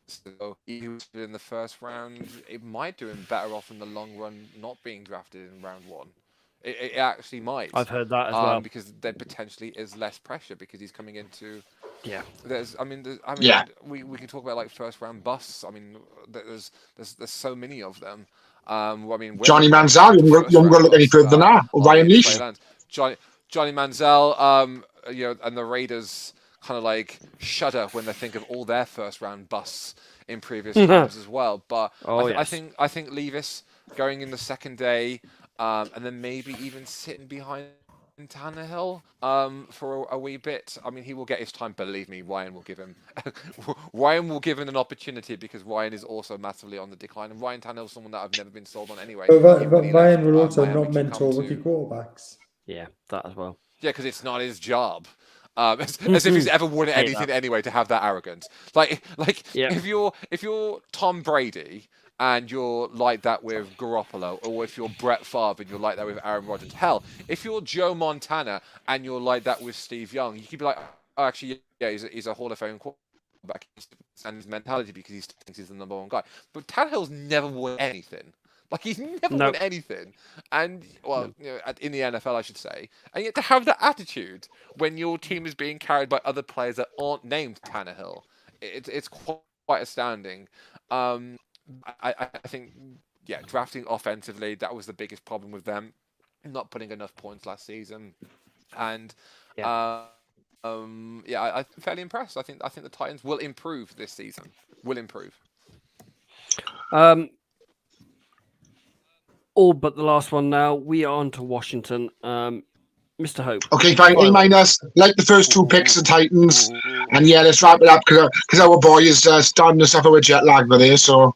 So he was in the first round. It might do him better off in the long run not being drafted in round 1. It actually might. I've heard that as well. Because there potentially is less pressure because he's coming into. Yeah. We can talk about like first round busts. I mean, there's so many of them. Johnny Manziel. You haven't got to look any further than that. Or Ryan Leaf. Johnny Manziel. And the Raiders kind of like shudder when they think of all their first round busts in previous times as well. But I think Levis going in the second day. And then maybe even sitting behind Tannehill for a wee bit. I mean, he will get his time. Believe me, Ryan will give him. Ryan will give him an opportunity because Ryan is also massively on the decline. And Ryan Tannehill is someone that I've never been sold on anyway. But Ryan will also not mentor rookie quarterbacks. Yeah, that as well. Yeah, because it's not his job. As if he's ever won anything anyway to have that arrogance. If you're Tom Brady. And you're like that with Garoppolo, or if you're Brett Favre and you're like that with Aaron Rodgers. Hell, if you're Joe Montana and you're like that with Steve Young, you could be like, oh, actually, yeah, he's a Hall of Fame quarterback. And his mentality because he thinks he's the number one guy. But Tannehill's never won anything. Like, he's never won anything. And, in the NFL, I should say. And yet to have that attitude when your team is being carried by other players that aren't named Tannehill, it's quite astounding. I think yeah, drafting offensively, that was the biggest problem with them, not putting enough points last season, and I'm fairly impressed. I think the Titans will improve this season. Will improve. All but the last one now. We are on to Washington. Mr. Hope. Okay, fine. A minus. Like the first two picks, the Titans. And yeah, let's wrap it up because our boy is starting to suffer with jet lag with this. So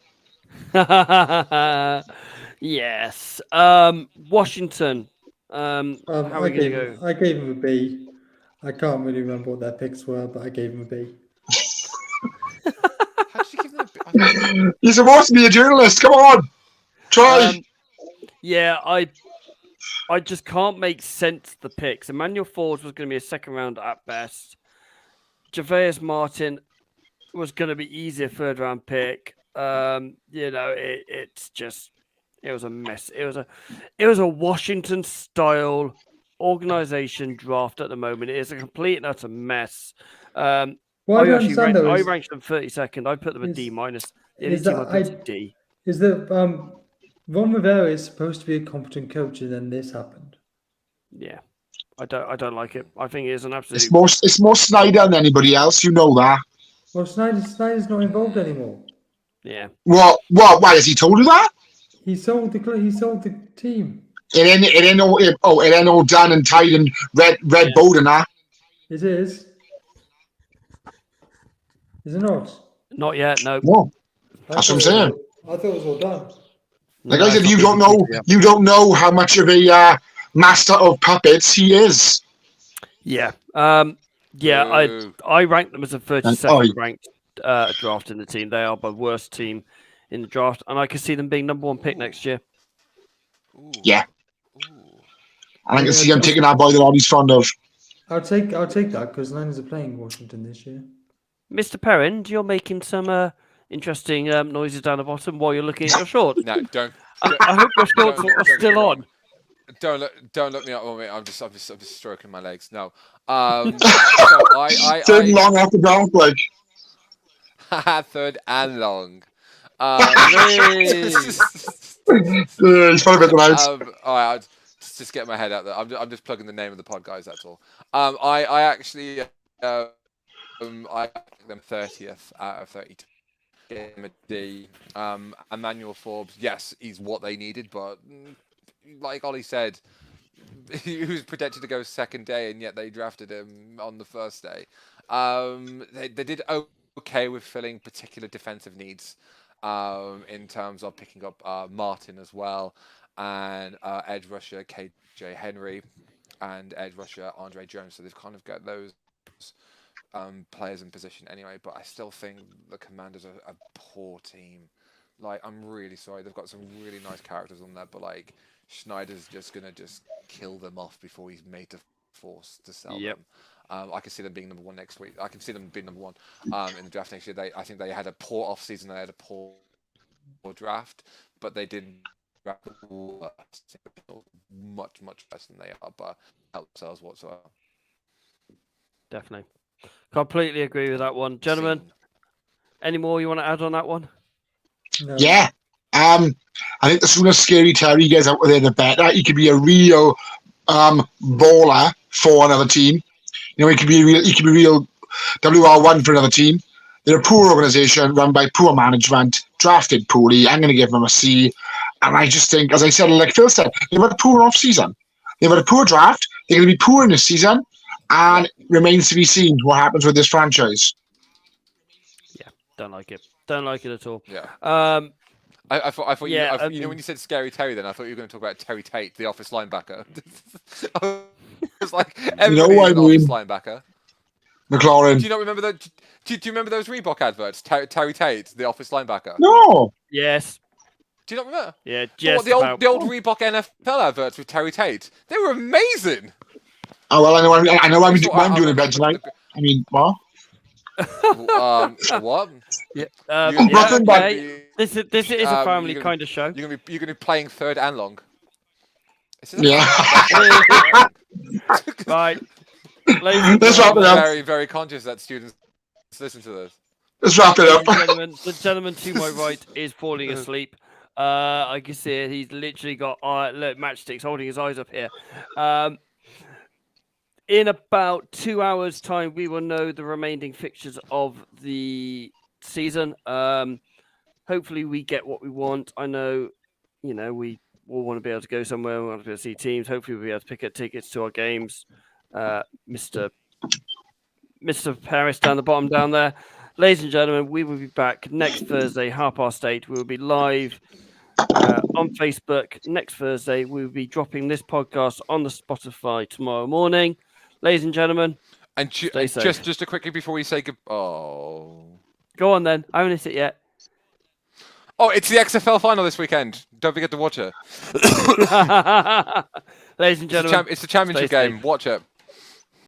Yes. Washington. How are we going to go? I gave him a B. I can't really remember what their picks were, but I gave him a B. How did you give them a B? You're supposed to be a journalist. Come on, try. Yeah, I just can't make sense of the picks. Emmanuel Forbes was going to be a second round at best. Javarius Martin was going to be easier third round pick. It's just it was a mess. It was a Washington style organization draft at the moment. It is a complete and utter mess. I ranked them 32nd. I put them a D minus. The only team I put a D. Is that Ron Rivera is supposed to be a competent coach, and then this happened? Yeah, I don't like it. I think it is an absolute. It's more Snyder than anybody else. You know that. Well, Snyder's not involved anymore. Yeah. What? Why has he told you that? He sold the team. It ain't all done and tied and red boat and that. It is. Is it not? Not yet. No. No. That's what I'm saying. I thought it was all done. Like I said, you don't know how much of a master of puppets he is. Yeah. I ranked them as a 32nd ranked draft in the team. They are the worst team in the draft, and I can see them being number one pick next year. Ooh. Yeah. And I can see him taking that boy that Ollie's fond of. I'll take that because Niners are playing Washington this year. Mr. Perrin, you're making some interesting noises down the bottom while you're looking at your shorts. No, don't. I hope your shorts are still on. Don't look me up. I'm just stroking my legs. No. Third and long after down, like. Third and long. He's probably a bit nice. All right, I'll just get my head out there. I'm just plugging the name of the pod, guys. That's all. I actually I ranked them 30th out of 32. Gave him a D. Emmanuel Forbes, yes, he's what they needed, but like Ollie said, he was projected to go second day, and yet they drafted him on the first day. They did okay with filling particular defensive needs, in terms of picking up Martin as well, and edge rusher KJ Henry, and edge rusher Andre Jones. So they've kind of got those players in position anyway. But I still think the Commanders are a poor team. Like, I'm really sorry. They've got some really nice characters on there, but like Schneider's just gonna kill them off before he's made to force to sell them. I can see them being number one next week. I can see them being number one in the draft next year. I think they had a poor off season. They had a poor draft, but they didn't draft much less than they are, but help themselves whatsoever. Definitely, completely agree with that one, gentlemen. Any more you want to add on that one? No. Yeah. I think the sooner Scary Terry gets out there, the better. He could be a real baller for another team. You know, he could be real WR1 for another team. They're a poor organization run by poor management, drafted poorly. I'm going to give them a C. And I just think, as I said, like Phil said, they've had a poor off-season. They've had a poor draft. They're going to be poor in this season. And it remains to be seen what happens with this franchise. Yeah, don't like it. Don't like it at all. Yeah. I thought yeah, you know, when you said Scary Terry, then I thought you were going to talk about Terry Tate, the office linebacker. It's like everybody's an office linebacker. McLaurin. Do you not remember that? Do you remember those Reebok adverts? Terry Tate, the office linebacker. No. Yes. Do you not remember? Yeah, just the old Reebok NFL adverts with Terry Tate. They were amazing. Oh well, I know what I'm doing in bed tonight. I mean, what? What? Yeah. Nothing but this is a family kind of show. You're gonna be playing third and long. Yeah. Right. Let's wrap it up. Very, very conscious that students listen to this. Let's wrap it up. The gentleman to my right is falling asleep. I can see it. He's literally got look, matchsticks holding his eyes up here. In about 2 hours' time, we will know the remaining fixtures of the season. Hopefully, we get what we want. I know, we all want to be able to go somewhere. We want to be able to see teams. Hopefully, we'll be able to pick up tickets to our games. Mr. Paris down the bottom down there. Ladies and gentlemen, we will be back next Thursday, 8:30. We will be live on Facebook next Thursday. We will be dropping this podcast on the Spotify tomorrow morning. Ladies and gentlemen, And stay safe. just to quickly before we say goodbye. Oh. Go on then. I haven't hit it yet. Oh, it's the XFL final this weekend. Don't forget to watch it. Ladies and gentlemen, It's the championship game. Watch it.